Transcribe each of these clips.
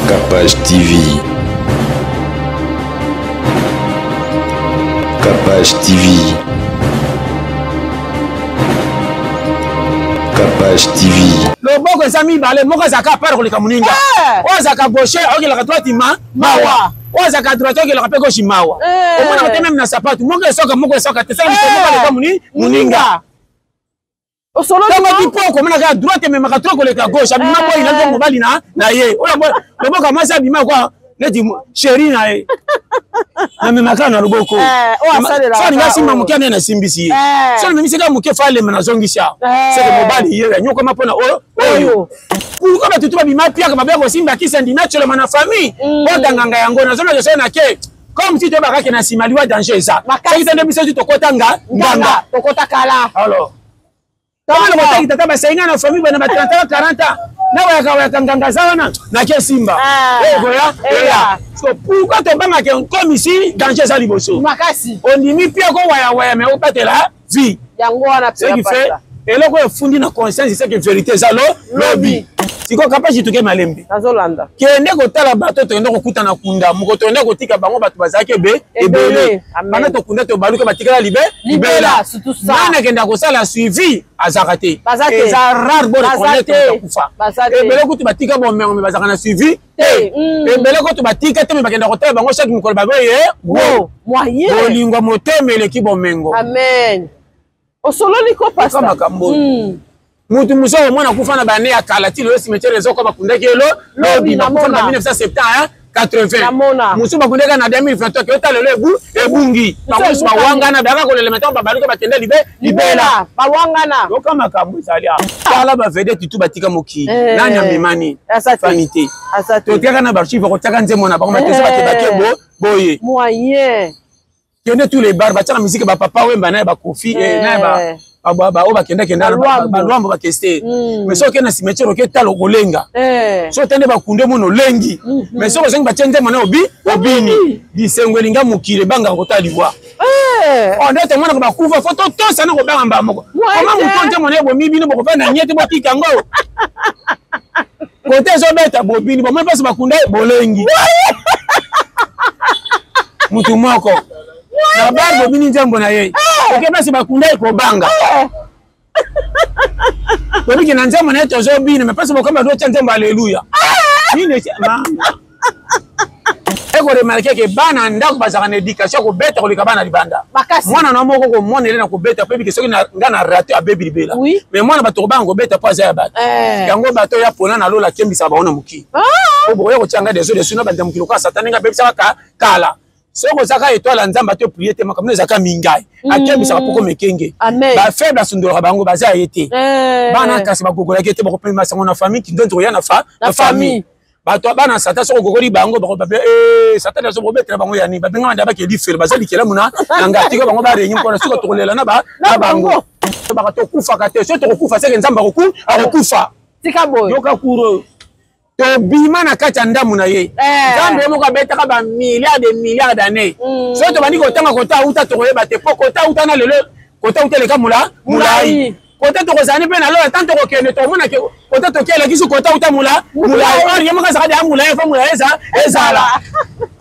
Capage TV. Capage TV. Capage TV. Le bon que ça mi balé, moi que ça capare pour les Kamuninga. Oh ça cap gauche, ok la droite mawa. Oh ça cap droite, ok la gauche mawa. Au moins on même na sapato, moi que ça te ça les Kamuni Muninga. Au solo de tipo comme na droite même ka trop que la gauche, abi ma boy na mobali na ye. Oh le bon comment ça bi ma quoi? Ne dis chérie na ye. Na me makana loboko. Ça nga simba mukane na simbisi. Ça me misika muke fale na zongisha. C'est que mobali ye nyoko mapona oyo. Pourquoi ba tutu ba bima pia ka ba ko simba kisendi naturellement na famille. Odanganga yango na zona je na ke. Comme si tu ba ka na simaliwa danger ça. C'est que ndemisa tu tokota nganga. Tokota kala. Alors. Kama na motaki tata ba sainga na famille ba na 30 40. Na waka nganga sana na ke simba. Voilà. So pourquoi tu banga ke comme ici danger ça liboso. Makasi. On dimi pia ko waya mais au patela vie. Yango wana pia. Ce qui fait et là ko fundi na conscience c'est que vérité ça lobby. Siko kapasi tuke malembe. Nazolanda. Kende ko tala bato to ndo ko kutana kunda muko to ndo ko tika bango bato bazake be ebele. Bana to kunda to baluka batikala libela. Surtout ça. Nana kenda ko sala suivi azakate. Et ça rare bon reconnaître kufa. Ebele ko to batika bon mais bazaka na suivi. Ebele ko to batika te me bakenda ko tala bango chaque mikolo baboye. Wo. Moyen. Bolingo motemele ki bomengo. Amen. Osolo liko pasta. Kama kambo. Mutu muso mwana kufa na bane ya kalati le cimetière les okoma kundaki lo lobi na mona 1970 80 muso bakundeka na 2023 ke otale le ebungi bamuso bawanga na baka ko le meto babaluka bakende libela bawanga na okama kambu salia kala ba vede tutu batika moki nani amemani vanité to tika na barchive ko taka nzemo na bakoma teso bakebake boye moyen kende tous les bars bataka musique ba papa wemba na ba kofi na ba o bakenda kenda ba lwambo ba tester mais so ke na cimetière ke talo kolenga so tende ba kunde mono lengi mais so ko zenga batende mona obini disengwelinga mukile banga ko taliwa on doit mona ko ba kufa photo to sana ko banga mbamo comment mutonte mona bo mibino bo ko na nyete bo tikango kote so beta bobini bo mpa so bakunda bolengi mutu moko na bar bobini njambo na ye ok basi bakunda ko banga Tony ki nanza mwana to zo bine mais parce que comme do tante haleluya nini mama eko remarquer que bana ndako bazaka na éducation ko beta ko likabana libanda mwana na moko ko mona ele na ko beta pe bi soki na ngana raté a bebi libela mais mwana bato banga ko beta pas ya bato yango bato ya pona na lola kembisa baona muki ko boye ko changa des autres suna banda mukilo ka satani nga bebisa kala soko zaka étoile nzamba te prier te makamne zaka mingai akebisa poko mekenge ba faible asundora bango baza yete bana kasi bagogola kete bako pema sango na famille ki ndonto ya na famille bato bana sata soko gogoli bango bako babe sata na so bobetra bango yani babenga manda ba ke lifere bazali kela muna ngati ko bango ba renyi ko na soko tokolela na bango baka to kufa kate so to kufa seke nzamba akufa tika boy yoka kuro to bima na kati ndamu na ye zambe moko betaka ba milliards d'années so to bani ko tanga kota uta to koyeba te po kota uta na lelo kota uta le kamula mulai kota to kozani pe na lo tanto ko kene to mona ke kota to kele kisu kota uta mulai or yemo ka sakade mulai fa mulai ezala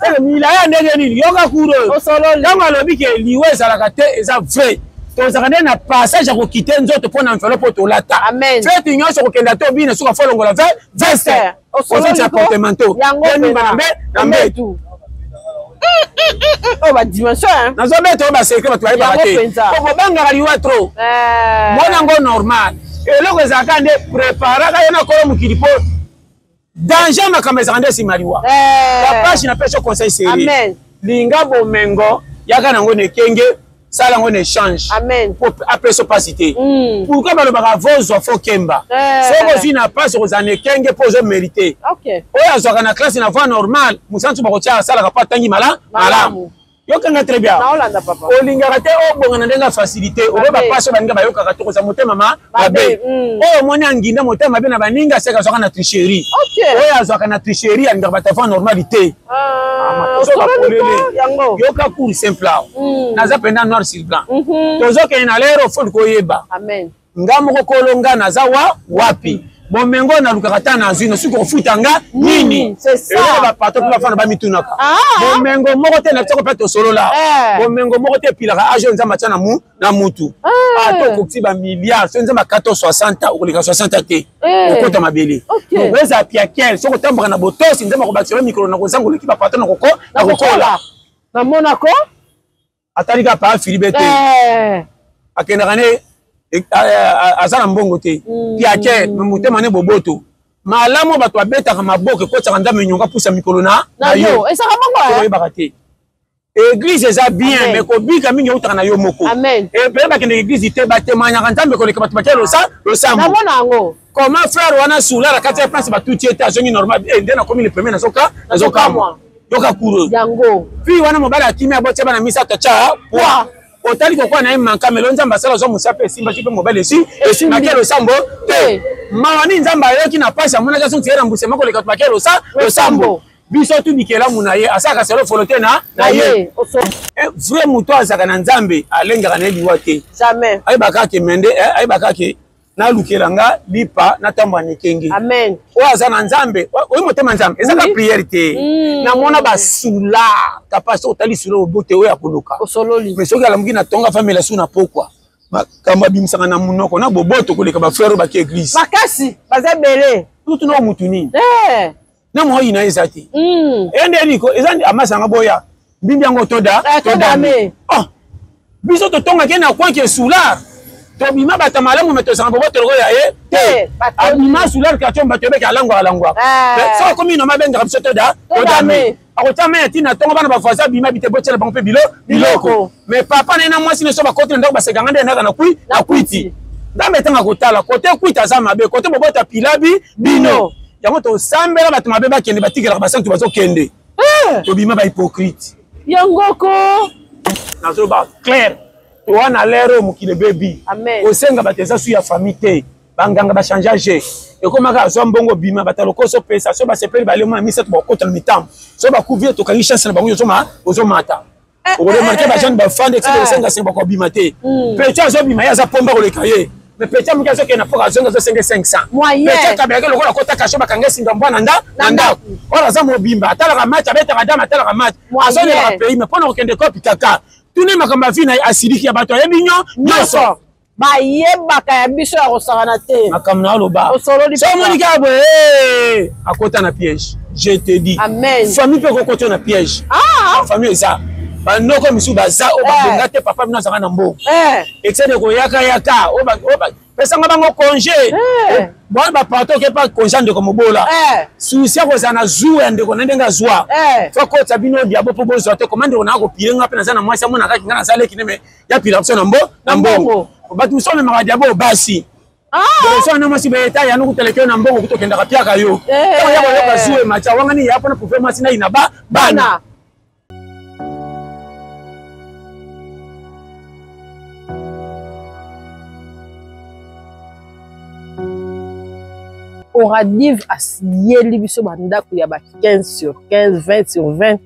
ele milaya ndenge nini yoka kuro kama lobi ke liwe ezala ka te eza vrai to zakane na passage ko quitter nzoto pona enveloppe to lata fait union so ko kenda to bine so ko folongola veste au appartemento yango na mbetu oh ba dimension na zo beto ba secret ba tuai ba te ko banga liwa trop mona ngo normal et loko zakande préparer ka yana ko mukilipo danger makameza kande simaliwa la page na pêche conseil sérieux linga bomengo yaka nango ne kenge sala ngone échange pour après so pas cité pourquoi ba le baka vozo fo kemba so ko na pas aux années kenge pour je mériter OK oya zo kana classe na voie normale musantu ba ko tia sala ka patangi malamu yokanga très bien na olanda papa olinga kate o bonga ndenga facilité o ba passe ba ninga ba yoka ka to za motema mabe o moni anginda motema be na baninga seka zo kana tricherie oya zo kana tricherie anga ba ta voie normalité yoka cour simple naza penda noir sur blanc tozo ke na lero fo ko yeba amen ngamo ko kolonga naza wapi bomengo na lukaka na zino suko futanga nini c'est ça ba pato ba fana ba mitunaka bomengo moko te na tsoko pa to solo la bomengo moko te pilaka ajo nzamba tana mu na mutu to kokti ba milliards so nzamba 460 okolika 60 te okota mabele weza pia kel soko tambaka na botosi nzamba ko batira micro na kozango leki ba pato na koko na kokola na monako atalika pa filibete akenda kane azana mbongo te piake mutema ne boboto malamu bato abetaka maboke kotaka ndame nyonga pusa mikolo na yo esaka bongo oyebaka te église eza bien mais kobika mingi outaka na yo moko pele bakende église te batemanyaka nzambe koleka bato batia losambo comment frère wana sula la kati ya place batuti ete azongi normal nde nakomi le premier nazokamwa yoka kuro puis wana mobali akimi abotia bana misato tya poa otali kokwa na manka melo nzamba asala zo musape esimba chipe mobile esimba ke losambo te mawani nzamba ayoki na pasi amona kaso ntiyera mbuse mako leka tubake losambo biso tu bikela muna ye asaka selo folote na ye vrai muto azaka na nzambe alengaka na liwa te jamais ayebaka ke mende ayebaka ke na lukelanga lipa na tamba nikenge amen o azana nzambe o motema nzambe ezaka prière te na mona basula kapasa otali sula obote o ya koluka osololi mais soki alamuki na tonga famille suna pokwa kamba bimisanga na munoko na boboto koleka ba frère ba ki église makasi bazebele tutu no mutuni na mo yina ezati ende niko ezandi amasanga boya mbimbi yango toda me biso to tonga ke na kwa ke sula to bima bata malamu metosanga boboto logo ya te abima sula ka chomba to be ka langwa so komi no mabenga biso toda me akotama ya tina tonga bana bafaza bima bite botela bango pe biloko mais papa na mwasi ne so ba kote ndako baseganga nde ndaka na kwiti ndambe tanga kotala kote kwita za mabe kote bobota pilabi bino yango to sambela bato mabe bakende batikela basantu bazokende to bima ba hypocrite yangoko nazo ba clair to wana lero mukile bebi osenga bateza su ya famille te banganga ba changer ekomaka zo mbongo bima batalokoso pesa so basepeli balema miset bokota mitam so bakouvir to kangi chance na bango zo mata okole marke ba jeune ba fande etc osenga senga ko bima te pecha zo bima ya za pomba koleka ye mais pecha muka zo ke na poka zonga zo 500 pecha kabeka lokola kota kasho bakanga singa mbwana nda ora za mobimba atala ka match abeta kadama atala ka match azone la pays mais pona okende kopi kaka tuni makamba vina asiriki ya bato ya binyo nyoso ba yebaka ya biso ya kosakana te makamna aloba so monika bo akota na piège je te dis amen famille pe kokota na piège famille ça banoko misu baza o babonga te papa bino azaka na mbo excès ko yaka o ba pesanga bango congé bon ba parto ke pas congé ndeko mobola susia ko sana zuwa ndeko ndenga zwa fako tabino dia bopo bozo te komande ona ko pirenga pe na sana mwasi amona kaki ngana sale kineme ya pila option na mbongo batu so me maradia bo basi so na mwasi beta ya nuku telekeo na mbongo kutokenda kapiaka yo ya ko yoka zuwe macha wangani ya hapo na performance na ina bana Oradive asieli biso bandako ya ba 15 sur 15 20 sur 20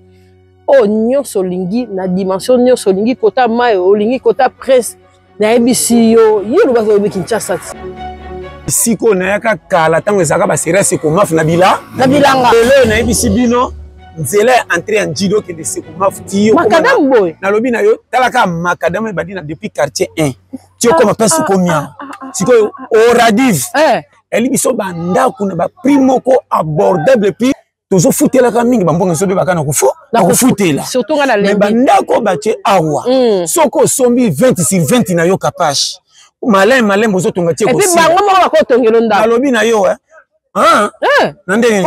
o nyonso olingi na dimension nyonso olingi kota mai olingi kota presse na ebisi yo lobaka oyebi Kinshasa siko na yaka kala tango ezaka ba serese ko mafu na bilanga lelo na ebisi bino nzela entrée en jido ke de siko mafu ti yo makadam boy na lobi na yo talaka makadam e badina depuis quartier 1 ti yo koma pesa komia siko Oradive eli biso bandako na ba primo ko abordable puis toujours futela ka mingi bambonga so be bakana kufutela surtout ngana lembi mais bandako bache awa soko sombi 20 sur 20 na yo kapage malin bozo tonga tie ko et puis bango mo ba ko tongelo nda alobi na yo nande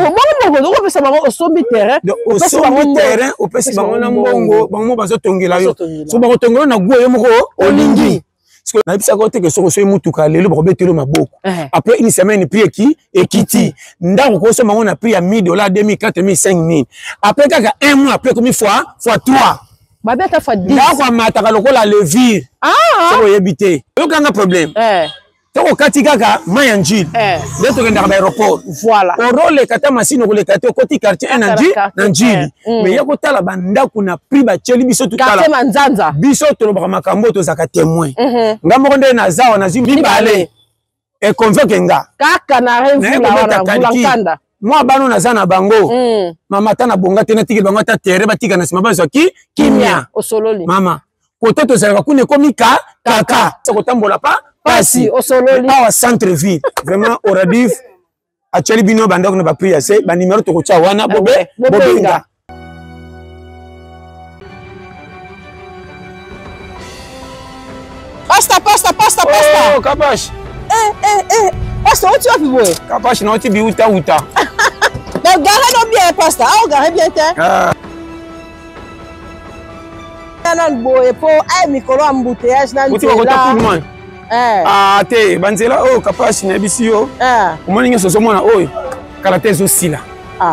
bongo pesa bango osombi terrain opesi bango na mbongo bango bazo tongela yo so bako tongelo na guo yo moko olingi parce que na bisa ko te que soko so mutuka lelo ba betelo maboko après une semaine prix ekiti ndako ko so mango na prix ya $1000 $2000 $4000 $5000 après kaka un mois après comme fois 3 ba beta fois 10 ndako mataka lokola levire so yebite yo kanga problème toko kati kaka mayanjil ndeto kenda ba aéroport voilà orole kata masino ko le kata koti quartier na njili mais yako tala bandako na prix ba cheli biso tout tala manzanza biso to ba makambo to zaka témoin ngamoko nde na zawa na zimbi bale e convoque nga kaka na rêve la wana nkanda moi bano naza na bango mama ta na bonga te na tiki bango ta terre batika na sima bazwa kimia osololi mama kote tozalaka kuna ekomi kaka kotambola pasi osololi awa centre ville vraiment oradif actually bino bandako na bapri ase banimero tokotya wana bobenga pasta oh kapash pasta oti wapi boye kapash na oti biuta mais gare no bien pasta ah gare bien te nan boye po ay mikolo embouteillage nan oti bakota tout le monde te banzela oyo kapashi na yebisi yo omoni nyonso ozomona oyo kala te ezosila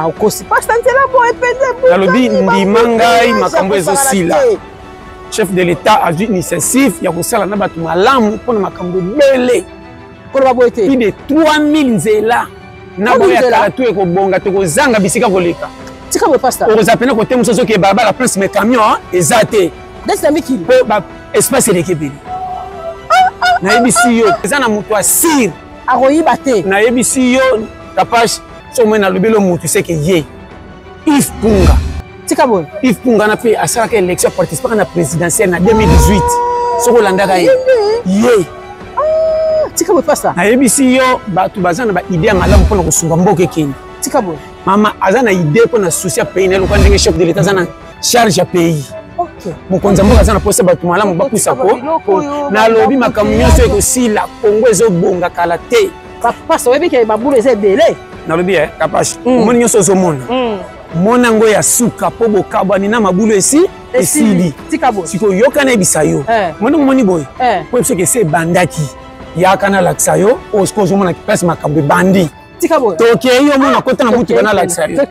okosi pasta nzela boye pende nalobi ndima ngai makambo ezosila chef de l'état azwi initiative ya kosala na bato malamu mpona makambo ebele plus de 3000 nzela na boye ya kala to ekobonga tokozanga bisika koleka okozala pene kote mosusu oke balabala place me camion eza te mpo espace eleki ebele nayebisi yo eza na moto asire akoyiba te nayebisi yo kapache so omoi nalobeli yo motu seke ye Yves Punga Yves Punga na mpe asalaka élection participaka na présidentielle na 2018 soki olandaka ye nayebisi yo bato baza na baide ya malamu mpona kosunga mboka ekeni mama aza na ide mpona souci ya pays na elokwa ndenge chef de l'état aza na charge ya pays mokonzi mboka aza na posa bato malamu bapusa ko nalobi makambo nyonso ekosila kongo ezobonga kala te pasa oyebike babulu eza ebele nalobi kapashi omoni nyonso ozomona mona yango ya suka mpo bokabwani na mabulu esili sikoyo yoka nayebisa yo mondenge omoni boye po yebi soki esi ebandaki yaka nalakisa yo oyo sikoyo ozomona place makambo ebandi tokei yo mona kota na mutuka nalakisa yo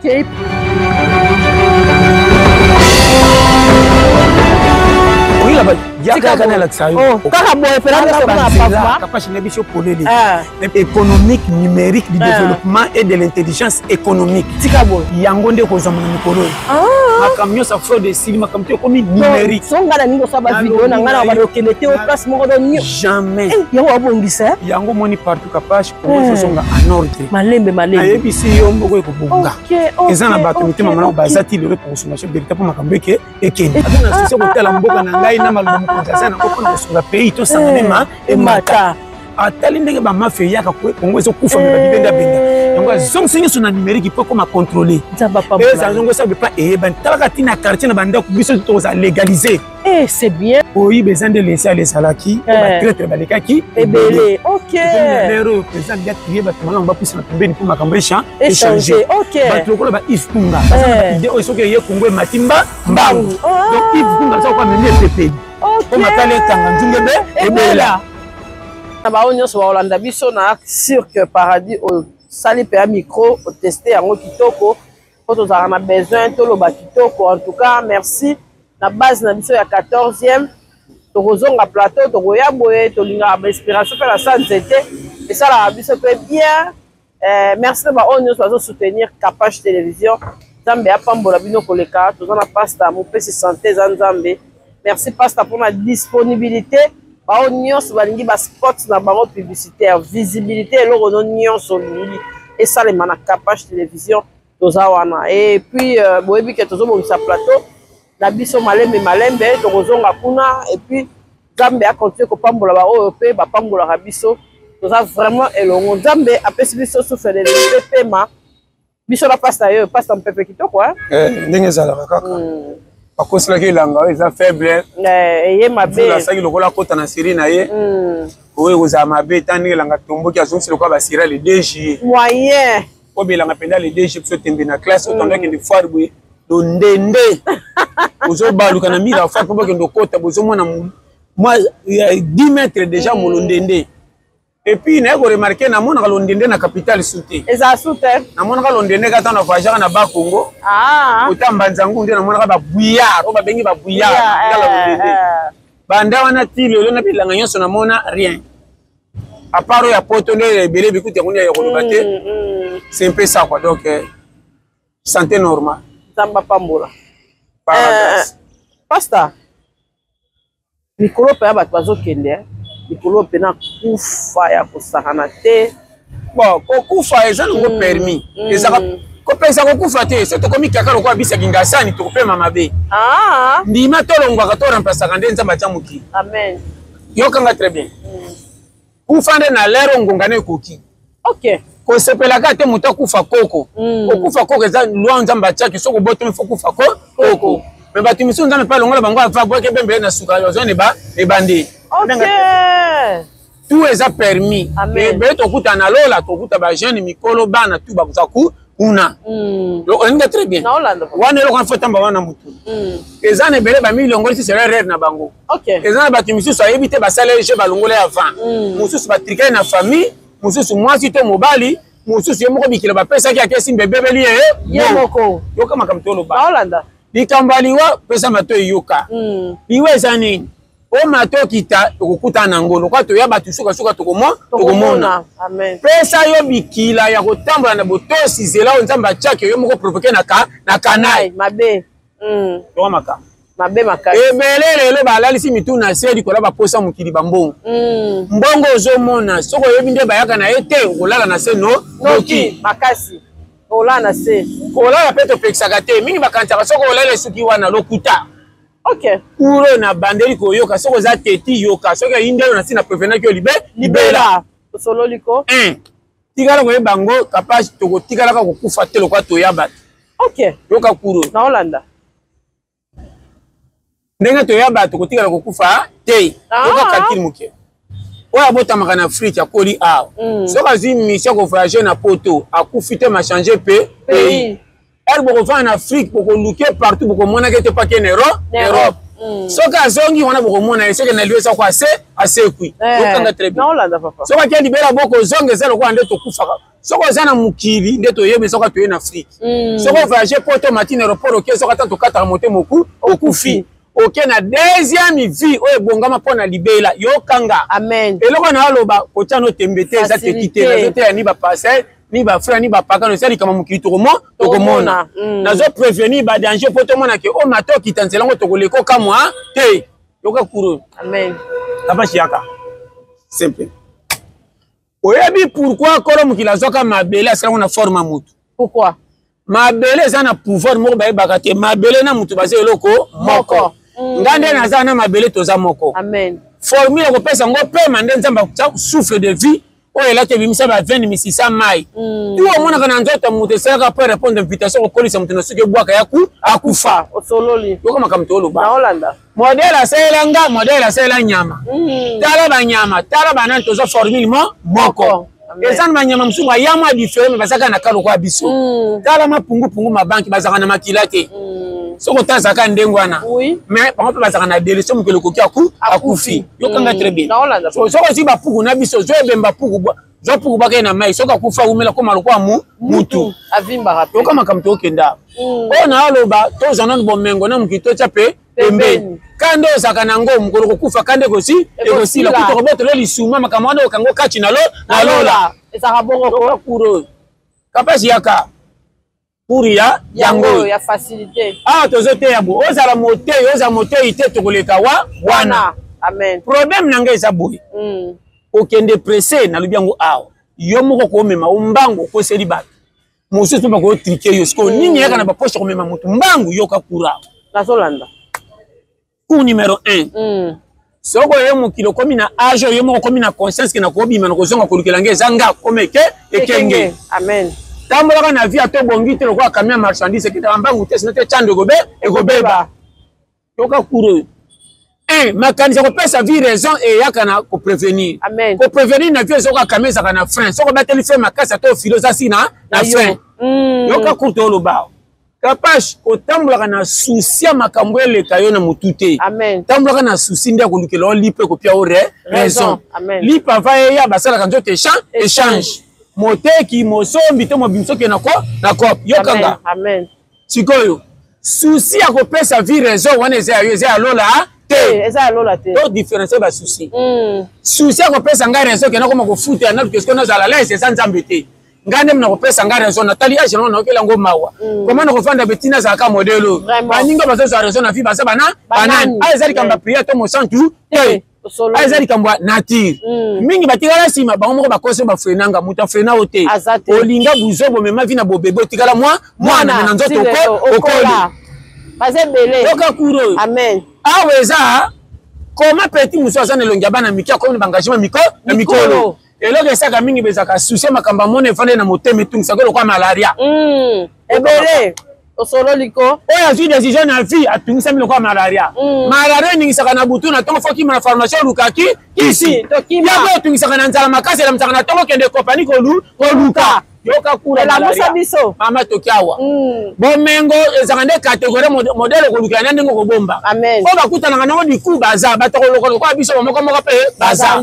yaka nalakisa yo kaka boye kapashi na biso polele économique numérique du développement et de l'intelligence économique yango nde kozwama na mikolo makambo nyonso fraude esili makambo te ekomi numérique songana ningo osaba video na ngana bakende te place moko donio jamais yango abongisa yango moni partout kapashi kozonga en ordre malembe nayebisi yo mboko ekobonga eza na bato mitema malamu baza ti lelo kokosunga chef de l'état mpo makambo ekende aza na susi kotala mboka na ngai na maloba mokonzi aza nango mpona kosunga pays tosangana emata atali ndenge bamafia eyaka kongo ezokufa me badibende abenda yango azongisi nyonso na numérique mpo ekoma contrôle eza zongo esa bepa eyebani talaka ntina quartier na bandako biso tokoza légaliser c'est bien oyiba eza nde lesi ale ezalaki batraître balekaki ebele lero oyo président ya trie bato malamu bapusa na pembeni mpo makambo échange bato lokola ba Yves Punga baza na baide oyo soki eye kongo emati mbangu donc Yves Punga aza kokwa memi epepeli mpo matala ekanga nzungu ebela na bao nyonso baolanda biso na Cirque Paradis osali mpe ya micro oteste yango kitoko mpo tozalaka na besoin toloba kitoko en tout cas merci na base na biso ya 14e tokozonga plateau tokoya boye tolingaka bainspiration mpe na sa nzete esalaka biso mpe bien merci na bao nyonso bazosoutenir Kapach Télévision nzambe apambola bino koleka toza na pasta mopesi santé eza nzambe merci pasta mpona disponibilité bao nyonso balingi baspot na bango publicitaire visibilité eloko no nyonso olingi esalema na Kapach Télévision toza wana et puis boyebi ke tozobongisa plateau na biso malembe tokozonga kuna et puis nzambe akontinue kopambola baoyo mpe bapambolaka biso toza vraiment elongo nzambe apesi biso souffle mpe pema biso na pasta yo pasta mpepe kitoko ndenge ezalaka kaka bakoselaki elanga oyo eza faible eye mabe asaki lokola akota na série na ye oyo ekozala mabe eta ndenge elanga tomboki azongisi lokola basira le 2 juillet moyen po belanga mpenza le 2 juillet biso tembe na classe oyo tondakende foire boye londende ozobaluka na mira foire mpo bokende okota bozomona 10 mètres déjà molondende et puis naye koremarke namonaka londende na capitale sute eza sute namonaka londende kata na voyagaka na bakongo ota mbanzangu nde namonaka babouillard oyo babengi babouillard ngala londende banda wana ti lelo na bilanga nyonso namona rien à part oyo ya poto nde ebele bikuti yango nde ya koloba te c'est un peu ça quoi donc santé normale nzamba pambola pasta mikolo mpe ya bato bazokende likolo pena kufa ya kosakana te. Bon, kokufa eza nango permis. Ezaka kopesa kokufa te, so tokomi kaka lokwa bisa kingasani tokopema mabe. Ah. Ndima tolongwaka to remplaçaka nde nzamba tya mokili. Amen. Yokanga très bien. Kufa nde na lero ngongana ekoki. OK. Kosepelaka te moto akufa koko. Okufa koko eza lwa nzamba tya ki soko boto mfo kufa koko. Mais bato misu nzambe pa longola bango ava boke bembe na suka yo zone ba ebande. OK. Tout eza permis. Ebe tokuta na lola tokuta ba jeune mikolo bana tu ba kusaku kuna. Lo nge très bien. Wana lo kan fotamba wana mutu. Eza ne bele ba milongoli si serait na bango. OK. Eza na bato misu so yebite ba sale je ba longola avant. Mususu ba trika na famille, mususu mwasi to mobali, mususu yemoko bikila ba pesa ki akesi mbebeli yemoko. Yoka makamtolo ba. Holanda. Likambaliwa pesa mato yoka. Iwe eza nini? O mato kita okukuta na ngolo kwa to ya batu suka tokomona. Amen. Pesa yo bikila ya kotambola na botosi zela nzamba chake yo moko provoquer na kanai mabe. Yo maka. Mabe maka. Ebelele le balalisi mitu na sedi kola ba posa mukili bambongo. Mbongo ozomona soko yebi nde bayaka na ete olala na se noki makasi. Olala na se. Olala peto pexaka te mingi bakantaka soko olala suki wana lokuta. OK. Uro na bandeli ko yoka soko za teti yoka soko inde na sina prevenant que libela. Solo liko. Tigala ko bango capable to tigala ka kokufa te lokwa to yaba. OK. Yoka kuro. Na Holanda. Ndenga to yaba to tigala kokufa te. Yoka kakiri muke. Oya bota makana Afrique ya koli a. Soka zi mission ko voyager na poto akufite ma changer pays. Elle beaucoup en Afrique beaucoup looker partout beaucoup mona que te pas en Europe. Soka zongi wana beaucoup mona ese que na lieu ça quoi assez kui. Yokanga très bien. Na Holanda papa. Soka ki libera beaucoup zonge zelo kwa ndeto kufa. Soka zana mukili ndeto yebe soka to en Afrique. Soka voyager poto matin aéroport OK soka tanto kata monter moku okufi. OK na deuxième vie oye bongama pona libela yokanga. Amen. Eloko na aloba ko tano tembete za te kite na zote ni ba passer ni ba frère ni ba paka no sali kama mukili tokomona nazo prévenir ba danger poto mona ke o mato kitanzela ngo tokoleko kamwa te yoka kuro. Amen. Kaba shiaka simple. Oyebi pourquoi kolo mukili azoka mabele asala na forme mutu. Pourquoi? Mabele za na pouvoir moko ba bakate mabele na mutu baze eloko moko. Ngande na za na mabele toza moko. Amen. Formule ko pesa ngo pe mande nzamba souffle de vie. Oh, il a été mis ça à 20 600 mai. Tu vois, mon ananzota mutesaka pour répondre à l'invitation au colis mutena suke bwaka yaku akufa. Osololi. Yo kama kamtolo ba. Na Holanda. Modèle aselanga, modèle asela nyama. Tala ba nyama, tala ba nan tozo formule moko. Ezana ba nyama msuba yama différent basaka na kalo kwa biso. Tala mapungu mabanki bazaka na makilate. Soko tazaka ndengwana. Oui. Mais par contre bazaka na délice mu keloko ki akufi. Yo kanga très bien. Na Holanda. Soko si ba puku na biso zo ebemba puku. Zo puku baka na mai soka kufa umela ko maloko mutu. Avimba rapi. Yo kama kamto kenda. Ona aloba to zanon bomengo na mukito chape pembeni. Kando zaka na ngo mukolo kufa kande gosi egosi la kuto roboto le lisuma makamano kango kachi na lola. Ezaka bongo ko kuro. Kapasi yaka. Puria yango ya facilité. Ah tozote yabo ozala moteur oza moteur ite tokoleka wana. Amen. Problème nanga eza boy. Okende pressé na lubi yango awa. Yo moko ko mema umbango ko seli ba. Mususu ba ko triquer yo sko nini yaka na ba poche ko mema mutu mbangu yoka kura. Na Holanda. Coup numéro 1. Soko yo mukilo komi na âge yo moko komi na conscience ke na ko bima na ko zonga ko lukelanga zanga komeke ekenge. Amen. Tambola na vie ato bongi te lokwa kamia marchandise kita mbangu te sinote chando egobeba. Yoka kuro. Makanisa ko pesa vie raison et yakana ko prévenir. Amen. Ko prévenir na vie soka kamesa kana frein. Soko bateli fait makasa to philosophie na frein. Yoka kurto lo ba. Kapash ko tambola na souci makambo eleka yo na mutute. Amen. Tambola na souci ndia ko lukelo lipe ko pia ore raison. Amen. Lipe va ya basala kanzo te échange. Moteki mosombi to mobimso ke nako yokanga. Amen. Sikoyo. Souci ya ko pesa vie raison wana eza lola te. Eza lola te. To différencier ba souci. Souci ya ko pesa nga raison ke nako mako futa na parce que na zala laisse sans embêter. Ngande mna ko pesa nga raison Nathalie age na okela ngo mawa. Comment na ko fanda betina za ka modelo. Baninga bazo za raison na vie basa bana banani. Ezali kamba prière to mo santu. eza likambo ya nature mingi batikala nsima bango moko bakosi bafrenanga moto afrena te olinga buzo bomema vi na bobebe otikala mwana me na nzoto okoli yoka kuro awa eza koma peti mosu aza na elongi ya bana mike akomi na bangagement na mikolo eloko esaka mingi bezaka susi makambo amona efande na motema etungisaka lokwa malaria ebele osolo liko oyo azwi décision na vie atungisami lokwa malaria malaria eningisaka na butu na ntongo fokima na pharmacie olukaki kisi yako etungisaka na nzala makasi elamisaka na ntongo okende kompani koluka yoka kula elamusa biso mama toki awa bomengo ezaka nde kategori modele koluka na ndenge kobomba oyo bakutanaka nango liku baza bato kolokola kwa biso bamoko moko mpe baza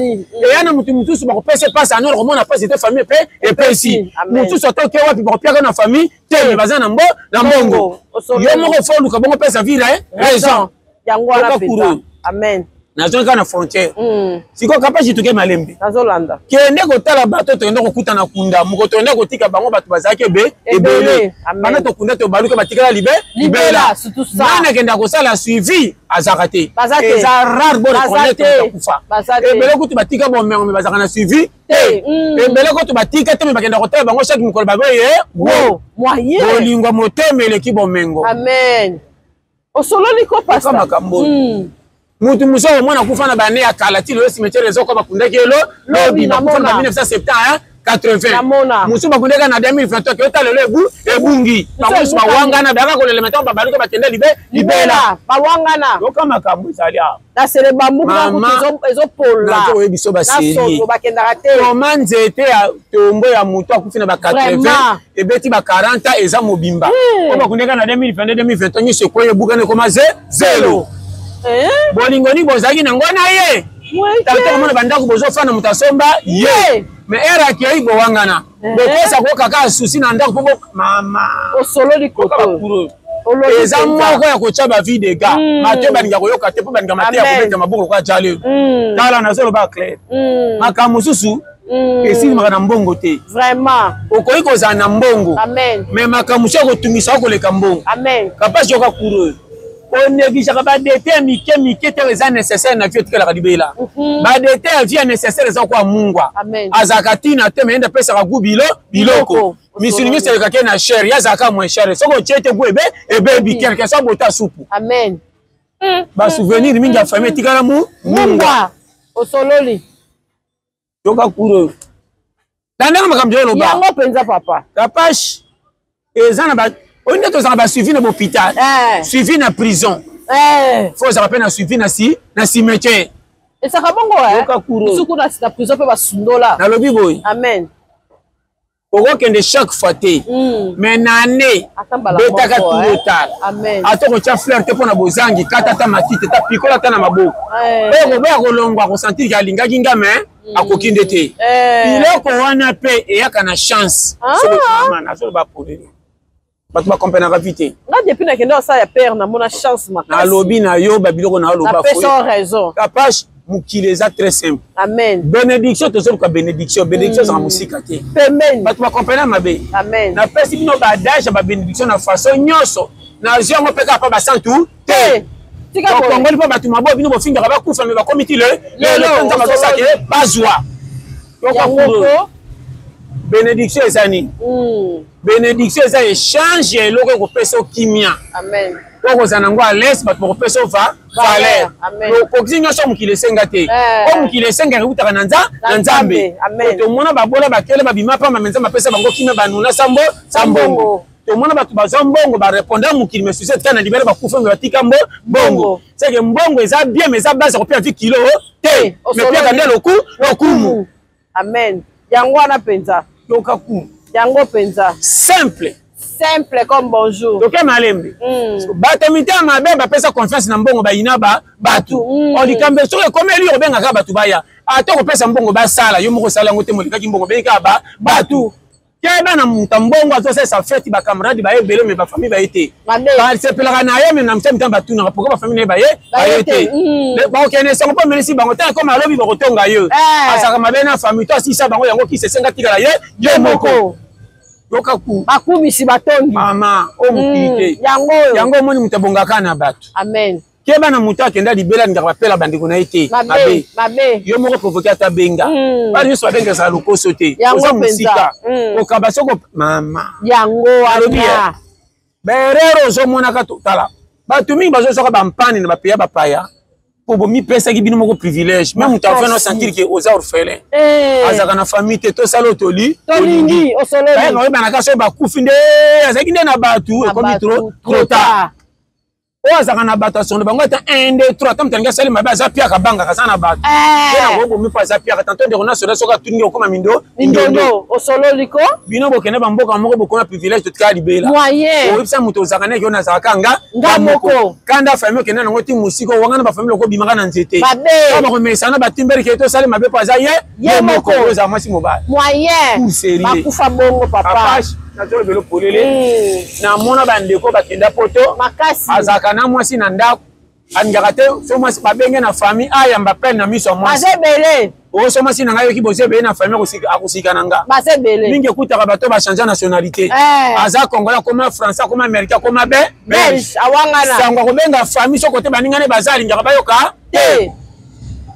eya na mutu mosusu bakopesa epasi anolo komona pasi te famille mpe epesi mosusu atoke wapi bakopiaka na famille te me baza na mbongo yo moko fo oluka bongo pesa vile raison yango wana pesa amen nazonga na frontière siko kapashi tuke malembe nazolanda kende kotala bato toende kokutana kunda moko toende kotika bango bato bazalaki ebele bana tokunda tobaluka batikala libela nana kenda kosala suivi azaka te eza rare bo reconnaître kufa ebele kutu batika bomengo me bazaka na suivi te ebele kutu batika te me bakenda kotala bango chaque mikolo baboye bolingwa motema eleki bomengo amen osololi ko pasta makambo mutu muso omona kufa na bane ya kala ti lo cimetière ezoko bakundaki lobi bakufa na 1970 80 musu bakundeka na 2023 kota lelo ebungi bamusu bawangana baka kolelema ntango babaluka bakende libela bawangana yoka makambo ezali awa nasele bambuku ezopola biso baserie bakendaka te toma nzete ya tombo ya mutu akufi na ba 80 ebeti ba 40 eza mobimba oyo bakundeka na 2022 2023 nyonso ekoye ebukana ekoma zelo bolingoni bozalaki nango na ye tata komona bandako bozofana moto asomba ye me ere akei bowangana bokosa kokaka susi na ndako mpo mama osololi koto eza moko ya kotya bavi de ga mateo balinga koyoka te mpo balinga mate ya kobeta maboko lokwa jale tala nazoloba clair makambo mosusu esilimaka na mbongo te okoki kozala na mbongo me makambo mosusu ya kotungisa okoleka mbongo kapasi yoka kuro onegisaka badete mike te eza nécessaire na vie otikalaka libela badete ya vie nécessaire eza kwa mungwa azalaka ntina te meyende apesaka gu biloko misuni nyonso elekaki na chere ye azalaka moins chere soki otie te gu ebebi quelque soit bota supu basouvenir mingi ya famille etikala mungwa osololi yoka kuro dandanga makambo oloba yango mpenza papa kapashi eza na on est tous en suivi dans l'hôpital, suivi dans la prison. Faut ça rappelle suivi dans cimetière. Et ça va bon Suku na prison peut basundola. Na lobi boy. Amen. Oko kende chaque fois te. Mais nané betaka total. Amen. Atoko tia fleur te pona bozangi kata ta matite ta pikola ta na maboko. Oko ba kolongwa ko sentir ya linga kinga mais akokinde te. Iloko wana pe eyaka na chance. Soko mama na so ba poleli. Bato ba comprenaka vite. Nga depuis na kende osala ya père na mona chance makasi. Na lobi na yo ba biloko na loba fo. Na raison. Capage mukile eza très simple. Amen. Bénédiction tozo ka bénédiction za musika te. Amen. Bato ba comprendre mabe. Amen. Na pesi bino ba dash ba bénédiction na façon nyonso. Na zio mo peka pa ba santu te. Tika ko ngoli pa bato mabo bino bo finga ba kufa me ba comité le nza ba sake bazwa. Yoko bénédiction ezani. Bénédiction eza échange eloko ekopesa okimia. Amen. Okozala nango à l'aise bato bakopesa valeur. Okoki nyonso mokili esenga te. O mokili esenga ekutaka na nzambe. Tomona babola bakele babima pamba me nzambe apesa bango kimia banuna sambongo. Tomona bato bazwa mbongo barépondre mokili me susi etika na libela bakufa me batika mbongo. Seke mbongo eza bien mais eza base ekopia vi kilo te. Me piaka nde lokumu. Amen. Yango wana mpenza. Yokaku. Yango penza. Simple comme bonjour. Donc malembe. Batamite mabe bapesa confiance na mbongo bayina batu. Olikambe soke comme eli obenga ka batu baya. Atoko pesa mbongo basala yo moko sala ngote molikaki mbongo benga batu. Keba na mbongo azosa sa fête ba camarade ba ebele me ba famille ba été. Ba sepelaka na ye me na mtemta batu na pourquoi ba famille ba été. Ba okene sango pa melisi bango ta comme alobi ba kotonga yo. Asaka mabe na famille to si sa bango yango ki se senga tikala ye moko. Yokaku bakumisi batondi mama o mukite yango moni mutabongaka na bato. Amen. keba na muto akenda libela ndaka bapela bandeko na ete mabe yo moko provoquer ata benga bali so benga za lokoso te oza musika okaba soko mama yango alobi berero zo mona ka tala bato mingi bazo soka bampani na bapeya bapaya pour bomi pesa ki bino moko privilège même muto afin no sentir que oza orphelin azaka na famille te to salo tolingi osolo ba na ka so ba kufi nde azaki nde na batu ekomi trop tard azaka na bato asondo bango ata 1 2 3 tam tanga sali mabe aza pia ka banga kaza na bato ya ngo bomi pa aza pia ka tanto de rona soda soka tuningi okoma mindo osolo liko bino bokene ba mboka moko bokona privilège to tika libela moyen oyebisa muto ozaka ne yona zaka nga moko kanda famille okene nango ti musiko wanga na ba famille ko bimaka na nzete ba ko mesana ba timberi ke to sali mabe pa aza ye moko oza mwasi mobile moyen bakufa bongo papa nazo belo polele na mona bandeko bakenda poto makasi azaka na mwasi na ndako andaka te so mwasi babenge na famille ayamba pene na miso mwasi bazebele o so mwasi na ngayo ki bozebe na famille akusika na nga bazebele mingi ekutaka bato ba changer nationalité aza congolais koma français koma américain koma belge awangana sangwa kobenga famille so kote baningane bazali ngaka bayoka te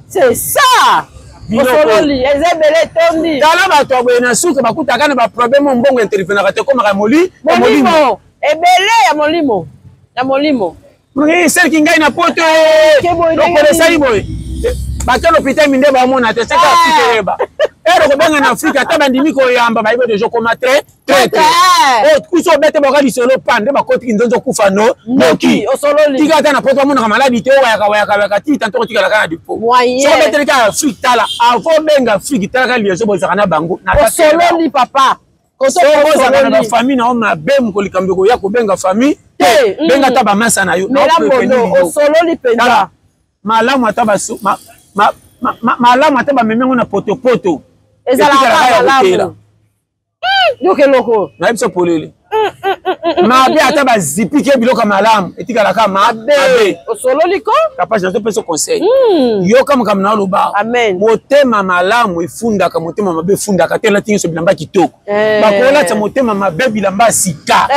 c'est ça Osololi, ezebele tondi. Tala bato aboye na suka bakutaka na ba problème mbongo intervenaka te koma ka molimo. Ebele ya molimo. Ya molimo. Oui, celle qui gagne na poto. Lokole sai boy. Bato l'hôpital minde ba mona te seka fikereba. Ero ko benga na Afrika ta bandimi ko yamba ba ibe de jokoma très. Oh, kuso bete ba lisolo pande ba koti nzonzo kufa no. Noki. Osololi. Tika ta na poto mona maladi te waya ti tanto tika la kana dipo. So bete ka Afrika tala avant benga Afrika tala ka lieso bo zakana bango. Osololi papa. Osololi na famille na ma bem ko likambe ko ya ko benga famille. Benga ta ba masa na yo. Osololi penda. Malamu ata ba malamu ata ba memengo na poto. Ezala malamu. Yoke loko. Na biso polele. Mabe ata ba zipike biloko malamu etikala ka mabe. Osololi ko? Kapage na peso conseil. Yo kama na loba. Amen. Motema malamu ifundaka motema mabe fundaka tela tinso bilamba kitoko. Bakola tsa motema mabe bilamba sika.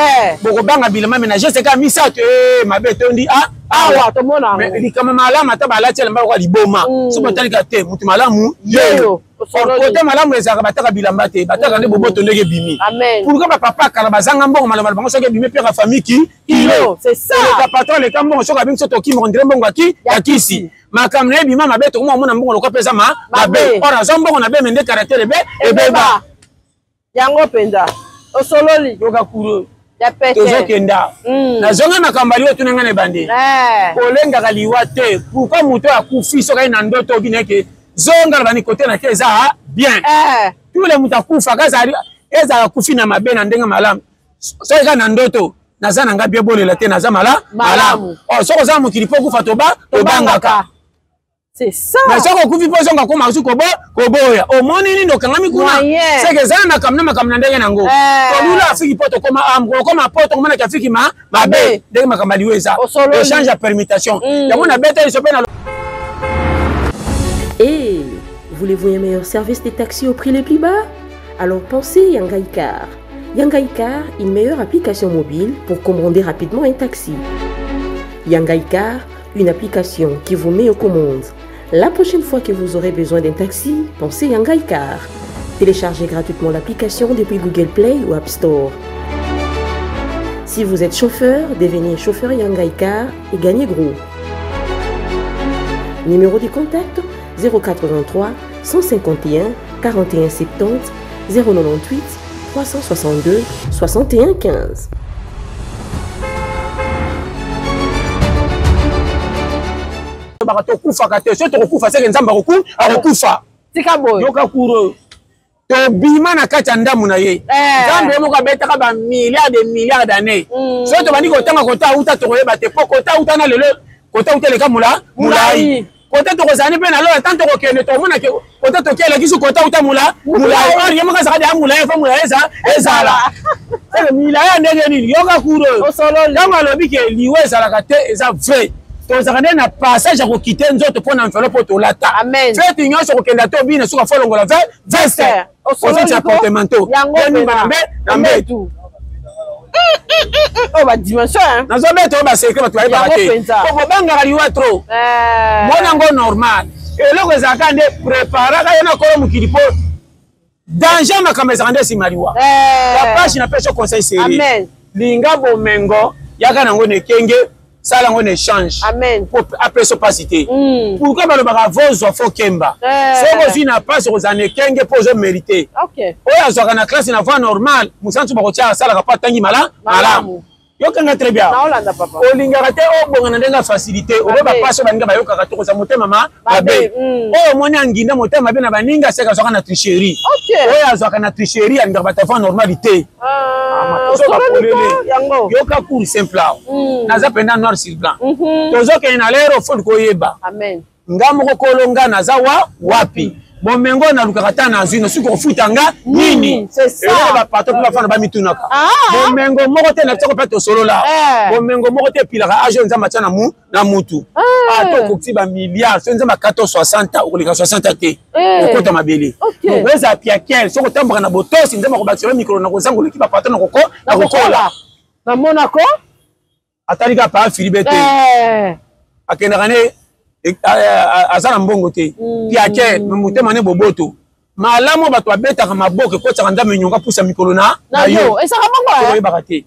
Boko banga bilamba ménager c'est ka misato mabe tondi awa tomona. Mais likama malamu ata ba lati lamba ko liboma. So batalika te mutu malamu yeyo. Kote malamu ezaka bataka bilamba te bataka nde boboto ndenge bimi. Amen. Pourquoi ba papa kala bazanga mbongo malama bango soki bimi pe ka famille ki kilo. C'est ça. Le patron le kambongo soki bimi soto ki mo ndire mbongo ki yakisi. Makamne bima mabeto ko mona mbongo lokwa pesa mabe. Ora zombongo na be mende caractère be ebeba. Yango penda. Osololi yoka kuro. Ya pete. Tozokenda. Na zonga na kambali otu nanga ne bande. Olenga kaliwa te. Pourquoi muto akufi soki na ndoto bineke zonga bani côté na keza bien. Tous les mutakufa kaza eza kufi na mabe na ndenga malamu. So eza na ndoto naza nanga bia bolela te naza malamu. Oh so za mukili po kufa toba tobangaka. C'est ça. Mais so ko kufi po zonga ko mazu ko boya. O moni ni ndo kangami kuna. C'est que za na kamna ndenge nango. To lula afiki poto koma amgo koma poto koma na kafiki mabe ndenge makambali weza. Échange à permutation. Ya mona beta isope na. Et voulez-vous un meilleur service des taxis au prix les plus bas? Alors pensez Yangaïcar. Yangaïcar, une meilleure application mobile pour commander rapidement un taxi. Yangaïcar, une application qui vous met aux commandes. La prochaine fois que vous aurez besoin d'un taxi, pensez Yangaïcar. Téléchargez gratuitement l'application depuis Google Play ou App Store. Si vous êtes chauffeur, devenez chauffeur Yangaïcar et gagnez gros. Numéro de contact 083 151 41 70 098 362 61 15. Bakato kufa kate so to kufa seke nzamba akufa tika boy yoka kuro to bima na kati ndamu na ye nzambe mo ka beta ka ba milliards d'années so to bani ko tanga kota uta to yeba te po kota uta na lelo kota uta le ka mulai kota to kozani pe na lo tant to kende to mona ke kota to kele kisu kota uta mulai or yema ka sa da mulai fa mulai ezala c'est milaya ndenge ni yoka kuro osolo ndanga lobi ke liwe ezala ka te eza vrai. Tozakane na passage à quitter nzoto pour enveloppe to lata. Amen. Fait union sur kenda to bina sur folongola veste. Au fait appartemento. Yango na mbetu. Oh, bah, dimension, hein. Nazo beto ba secret ba tuai ba te. Ko banga liwa trop. Mona ngo normal. Et là que ça quand préparer ka yana ko mukili po. Danger makameza ngande si maliwa. La page na pêche conseil sérieux. Amen. Linga bomengo yaka nango ne kenge sala ngo échange. Amen. Pour après opacité. Pourquoi ba le baka vozo fo kemba. C'est aussi na pas sur zane kenge poser mériter. OK. Oya zo kana classe na voie normale, musantu ba ko tia sala ka pa tangi malamu. Yokanga très bien. Naolanda papa. Olingaka te obonga ndenga facilité. Oba passe baninga bayokaka to ko za motema mabe. O moni anginda motema be na baninga seka zoka na tricherie. OK. Oya zoka na tricherie anga batafa normalité. Yango. Yoka cour simple. Naza penda noir sur blanc. Tozoka ina lero fo ko yeba. Amen. Ngamo ko kolonga naza wapi. Bomengo na lukakata na zino suko futanga nini c'est ça ba pato pa fana ba mitunaka bomengo moko te na tsoko pato solo la bomengo moko te pilaka ajo nzamba tana na mutu to ko tiba milliard so nzamba 460 okolika 60 te okota mabele donc eza pia quel soko tambaka na botosi nzamba ko batira micro na ko zango likiba pato na kokola na monako atalika pa Philippe te akenda kane azana mbongo te piake mutema ne boboto malamo bato abetaka maboke ko tsaka ndame nyonga pusa mikolo na yo esa kamongo ko bakate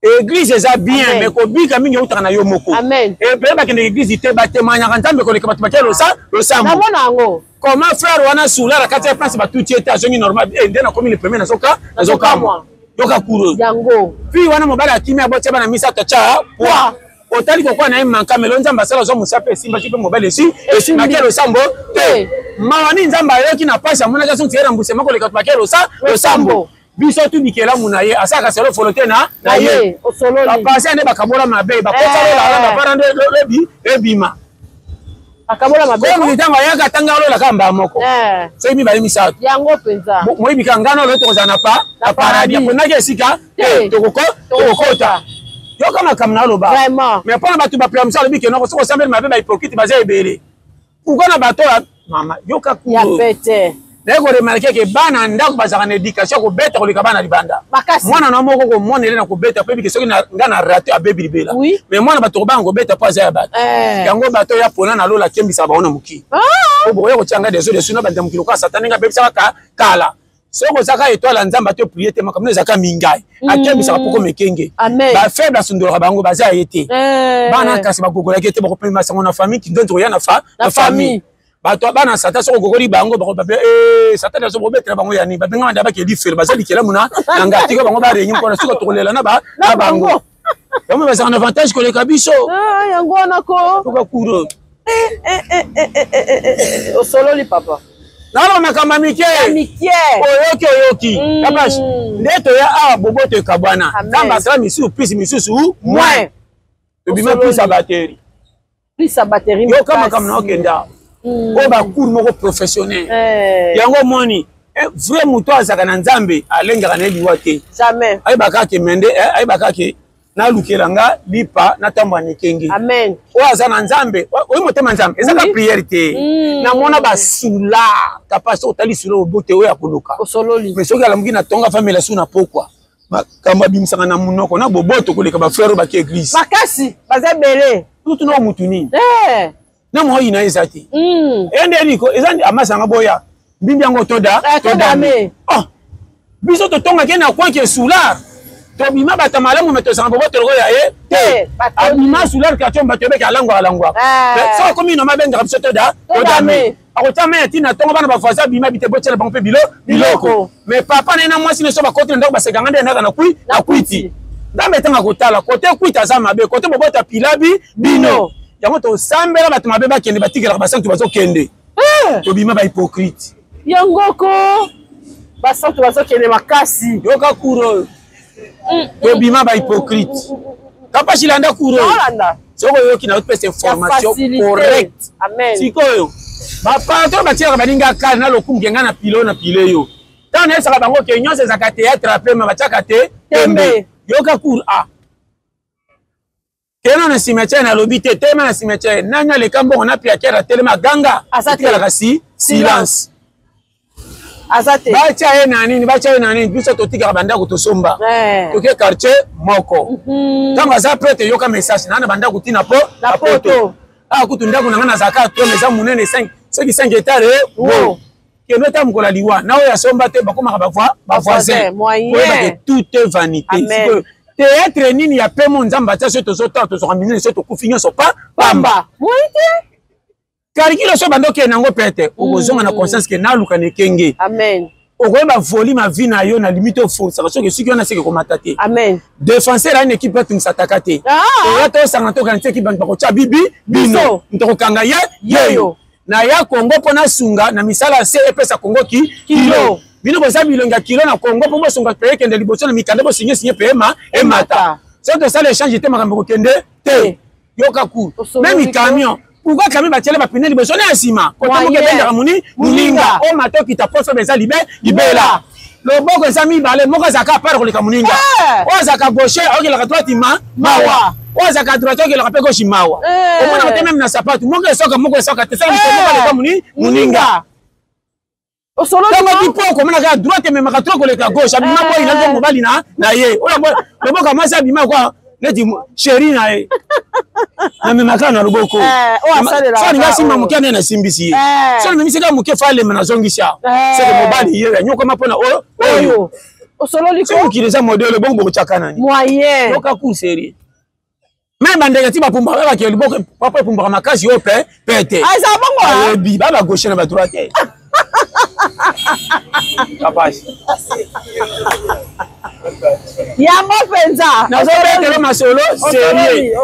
église eza bien mais ko bika mingi utaka na yo moko amen et pe ba kende église te ba témoigner nzambe ko le bato bakelo lo sambo na mona ngo comment frère wana sula la kati place ba tout était azongi normal et ndena komi le premier na zoka moi yoka kuro yango puis wana mobala kimi abotia bana misa tacha wa otali kokwa na manka melo nzamba sala zo musape simba chipe mobile si et makelo sambo te mawani nzamba yoki na pasa mona ka sonti era mbuse mako le makelo sambo biso tu bikela munaye asaka selo folote na ye osololi ba pasa ne bakabola mabe ba kotalo la ba parande lebi ebima akabola mabe ko mutanga yaka tanga lo la kamba moko so mi bali misatu yango penza moi bikangano lo to zana pa paradis pona ke sika tokokota yoka makamna loba vraiment mais pas na batu ba plamsa lobi ke no ko sambel mabe ba hypocrite baza ebele pourquoi na bato mama yoka ku ya pete ndeko remarquer ke bana ndako bazaka na éducation ko beta ko likabana libanda mwana na moko ko monele na ko beta pe bike soki na ngana raté abebi libela mais mwana bato ba ngo beta pas ya bato yango bato ya pona na lola kembisa ba ona muki o boye ko tianga des autres suna banda mukilo ka satani nga bebisa ka kala soko zaka étoile nzamba te prier te makamne zaka mingai akembisa poko mekenge ba faible sundolo bango baza yete bana kasi bagogola kete bako pema sango na famille ki ndonto ya na famille bato bana sata soko gogoli bango bako babe sata na so bobetra bango yani babenga manda ba ke lifere bazali kela muna ngati ko bango ba renyi ko na soko tokolela na bango yomo baza un avantage ko le kabiso yango nako toka kuro osololi papa nalo makamba mike oyoki kabash ndeto ya awa boboto ekabwana nzamba sala misusu plus misusu moins tobima plus à batterie yoka makambo na okenda o bakuru moko professionnel yango moni vrai moto azaka na nzambe alengaka na liwa te jamais ayebaka ke mende ayebaka ke na lukelanga lipa na tamba nekenge amen o aza na nzambe o motema nzambe ezaka prière te na mona basula kapasa otali sula obote o ya koluka osololi mais soki alamuki na tonga famille suna pokwa kamba bimisaka na munoko na boboto koleka ba frère ba ki église makasi baza belé tout no mutuni na mo yina ezati ende liko ezandi amasanga boya mbimbi yango toda me biso to tonga ke na kwa ke sula to bima bata malamu meto sanga boboto ro ya abima sula ka chomba tebe ka langwa so komi no mabenga biso toda me akotama tina tonga bana bafaza bima bite botela bango pe biloko mais papa na mwasi ne so ba kote ndako baseka ngande na kwiti ndambe tanga kotala kote kwita za mabe kote bobota pilabi bino yango to sambela bato mabe bakende batikela basantu bazokende to bima ba hypocrite yango ko basantu bazokende makasi yoka kuro to bima ba hypocrite kapa shilanda kuro soko yoki na pesa information correcte amen sikoyo bapato batia baninga kala na lokumu kenga na pile yo tana esa bango ke nyonse za ka théâtre après ma bachaka te tembe yoka kuro kena na cimetière na lobité tema na cimetière nanya le kambo on a pris à terre telema ganga atikala kasi silence azate bacha ye na nini biso totika banda ko tosomba toke quartier moko kama za prete yoka message na banda kutina po la poto kutu ndako nanga na zaka to meza munene 5 hectares wo keno ta mukola liwa na oya somba te bakoma ba voisin moyen tout est vanité théâtre nini ya pemo nzamba ta so tozota tozokamina so tokufinyo so pa pamba moite karikilo so bando ke nango pete okozonga na conscience ke na luka ne kenge amen okoyeba volume vie na yo na limite force parce que siki on a seke komata te amen défenseur a une équipe peut s'attaquer te et to sanga to kanite ki bantu bakocha bibi bino ntoko kanga yeyo na ya Congo pona sunga na misala se epesa Congo kilo bino boza bilonga kilo na Congo po sunga paye kende liboso na mikande bo signer pema e mata so to ça l'échange était makambo ko kende te yoka ku même camion pourquoi camion ba tiele ba pine liboso na sima ko tamoke benda muni muninga o mato ki taposo beza libela loboko ezami bale moko zaka par ko leka muninga o zaka gauche o kelaka droite mawa o zaka droite o kelaka pe gauche mawa o mona mate même na sapatu moko esoka te sala moko leka muninga o solo ni poko mona ka droite même ka trop ko leka gauche abima boy na ngo bali na ye o loboko masa abima kwa neti chéri na ye na même ka na loboko o asale la so nga simba mukia na simbisi so même sika mukia fale na zongisha c'est que mobali ye nyoko mapona oyo o solo liko ki les modèles bon bo chakana ni moyen yoka ku série même bandega ti ba pumba ba ki liboko papa pumba makasi yo pete ah ça bongo bi ba gauche na ba droite kapasi yango penza na zo bete lo masolo série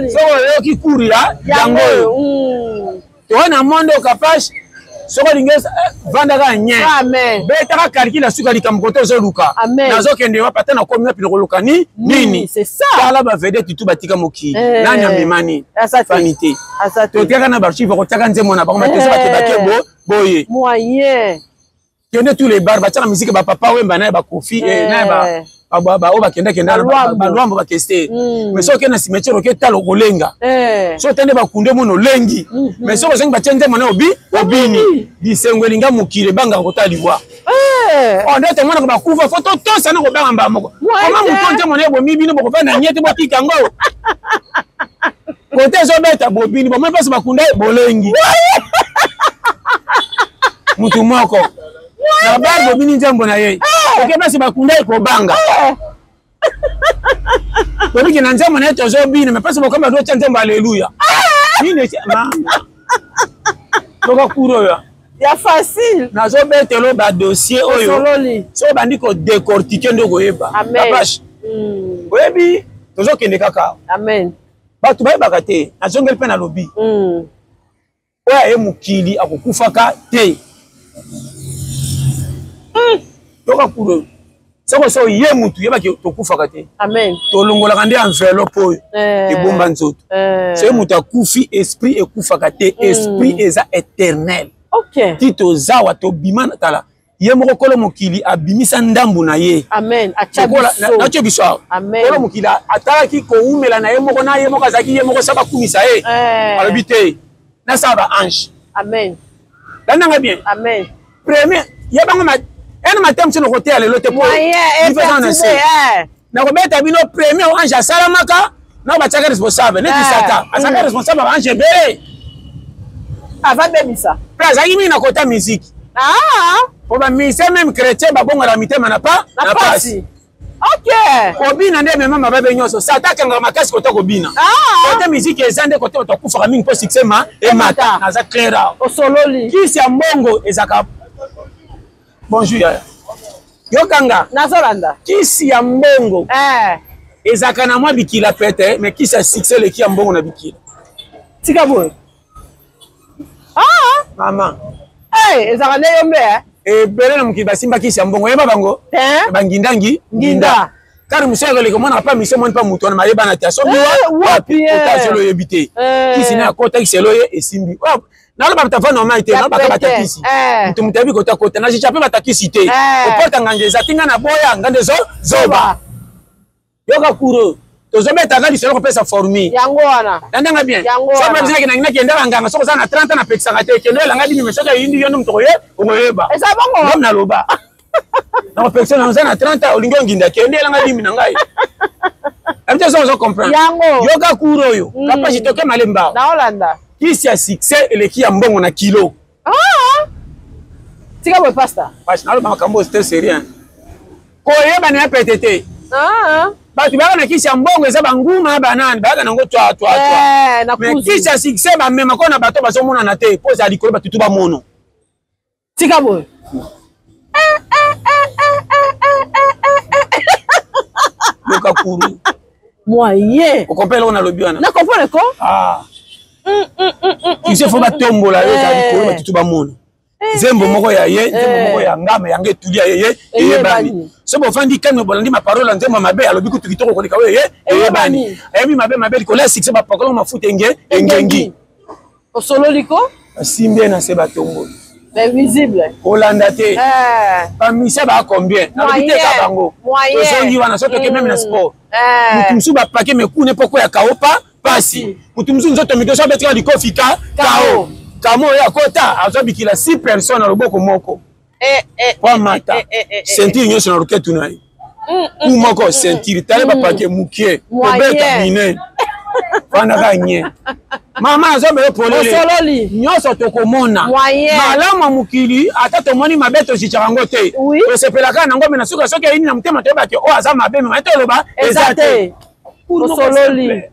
so yo ki kurira yango to na mondo kapasi soko lingesa vanda ka nye amen beta ka calcul suka likamkoto zo luka nazo kende wa patana ko mwa pilo luka nini c'est ça kala ba vedette tu batika moki nani amemani vanité to tiaka na barchive ko tiaka nzemo na ba ko matesa ba boye moyen kende tous les bars ba tiaka musique ba papa wemba na ba kofi na ba o ba kenda ba lwambo ba tester mais so kena cimetière ke talo kolenga so tende ba kunde mono lengi mais so zengi ba tende mona obini disengwelinga mukile banga ko taliwa on doit mona ko ba kufa photo to sana ko banga mbamoko kama mutonje mona bo mibino bo ko na nyete bo kikango kote so beta bobini bo même pas ba kunde bolengi mutu moko na barbo bini njambo na yeye oke basi bakunda ko banga bobi kina njambo na yeto zo bini me pasi bokamba do njambo haleluya nini mama toka kuro ya facile na zo betelo ba dossier oyo so bandi ko décortiquer ndoko yeba apache oyebi tozo kende kaka amen batu baye bakate na zongel pe na lobby oya ye mukili akokufaka te toka kuro soko so ye mutu yeba ki tokufaka te amen tolongola kande enveloppe oyo ebomba nzoto so ye mutu akufi esprit ekufaka te esprit eza éternel OK tito zawa to bimana tala ye moko kolo mokili abimisa ndambu na ye amen achabiso na chobiso amen kolo mokili atala ki ko umela na ye moko na ye moko azaki ye moko saba kumisa ye alobite na saba ange amen dananga bien amen premier ye bango ma en matem sino côté ale lote po na ko beta bino premier ange salamaka na ba chaka responsable ne tisata asaka responsable ange be ava bebisa place ayimi na kota musique pour ba mise même chrétien ba bonga la mitema na pa na pasi OK kobina nde mema mababe nyoso sataka ngama makasi kota kobina kota musique ezande kota to kufa mingi po succès ma et mata na za claira o sololi kisi ya mbongo ezaka bonjour ya yokanga nazolanda kisi ya mbongo ezaka na mwa bikila pete mais kisi ya succès le ki ya mbongo na bikila tika boy mama ezaka nde yombe ebele na mokili basimba kisi ya mbongo yeba bango bangindangi nginda kari musego leko mwana pa mission mwana pa mutu na mayeba na tia so wapi otaselo yebite kisi na kota kiselo ye esimbi nalo ba tafa normal te nalo ba batakisi mutu mutabi kota kota na chichape batakisi te opota nganje zatinga na boya ngande zoba yoka kuro tozobetaka lisolo kopesa formi yango wana nandanga bien yango so même zaki na kendela nganga soko za na 30 na pekisanga te kendo elanga dimi mesoka yindi yo ndomo toye okoyeba eza bongo ngom na loba na pekisa na za na 30 olingo nginda kendo elanga dimi na ngai amte zo comprendre yango yoga kuro yo kapa jitoke malemba na Hollanda kisi ya succès eleki ya mbongo na kilo tika boy pasta parce na lo makambo c'était sérieux koyeba na PTT batu baka na kisi ya mbongo eza banguma banani baka nango twa mais kisi ya succès ba mema kona bato bazomona na te pose ali ko batutu ba mono tika boy yoka kuru moyen o compare on a lobi wana na comprendre ko tu sais faut ba tombola yo ali ko batutu ba mono zembo moko ya ye zembo moko ya ngama yange tulia ye eyebani so bo fandi kano bolandi ma parole nzembo mabe alobi kutu kitoko koleka we eyebani ayemi mabe likola succès ba pakolo mafuta engengi osololiko simbe na se batombo invisible Olanda te ba misa ba combien na bité ka bango osongi wana so toke même na sport mutumsu ba paquet mekune poko ya kaopa pasi mutumsu nzoto mitoso betika likofika kao kamo ya kota azobikila 6 personnes na loboko moko kwa mata ceinture nyonso na roketu na ye kumoko ceinture tale ba paquet mukie obeta mine fana kanye mama azobelo polele nyonso tokomona malama mukili ata tomoni mabeto chicharango te osepelaka nango mena suka soki ayini na mutema toyebake o aza mabe mema etoloba eza te osololi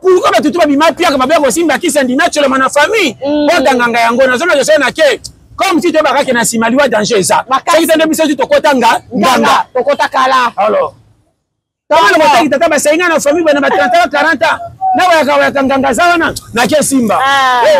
pourquoi batutu babima piaka babea kosimba kisa ndi naturellement na famille otanganga yango nazona joso na ke comme si toyebaka ke na nsima liwa danger eza soki tende biso ti tokota nganga tokota kala alors tomana motaki tata basainga na famille bana ba 30 40 na wayaka nganga za wana na ke simba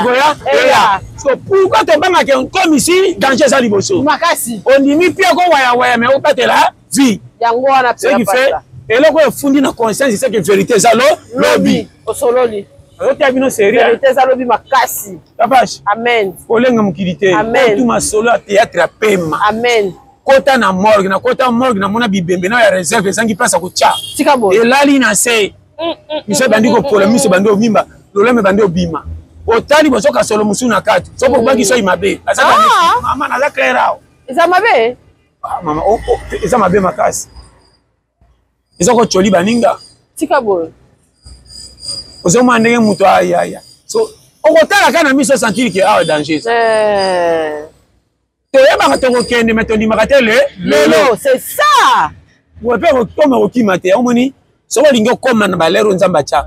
oya so pourquoi tobanga ke comme ici danger za liboso makasi ondimi pia ko waya mais opatela vie yango wana ce qui fait eloko efundi na conscience c'est que vérité za lobi osololi otia bino sérieux vérité za lobi makasi tapash amen olenga mukilité tout ma solo théâtre pema amen kota na morgue na kota morgue na mona bibembe na ya réserve ezangi place ko tia tika bo elali na se miso bandi ko pola miso bandi obimba loleme bandi obima otali bosoka solo musu na kati so ko baki so imabe azaka mama na za clair ao eza mabe mama eza mabe makasi eza ko choli baninga tika bo ozo mandenge muto aya so okotala kana miso sentir que a danger toyebaka tokokende me tondimaka te lelo c'est ça wepe okoma kokima te omoni soko olingi okoma na balero nzambe atya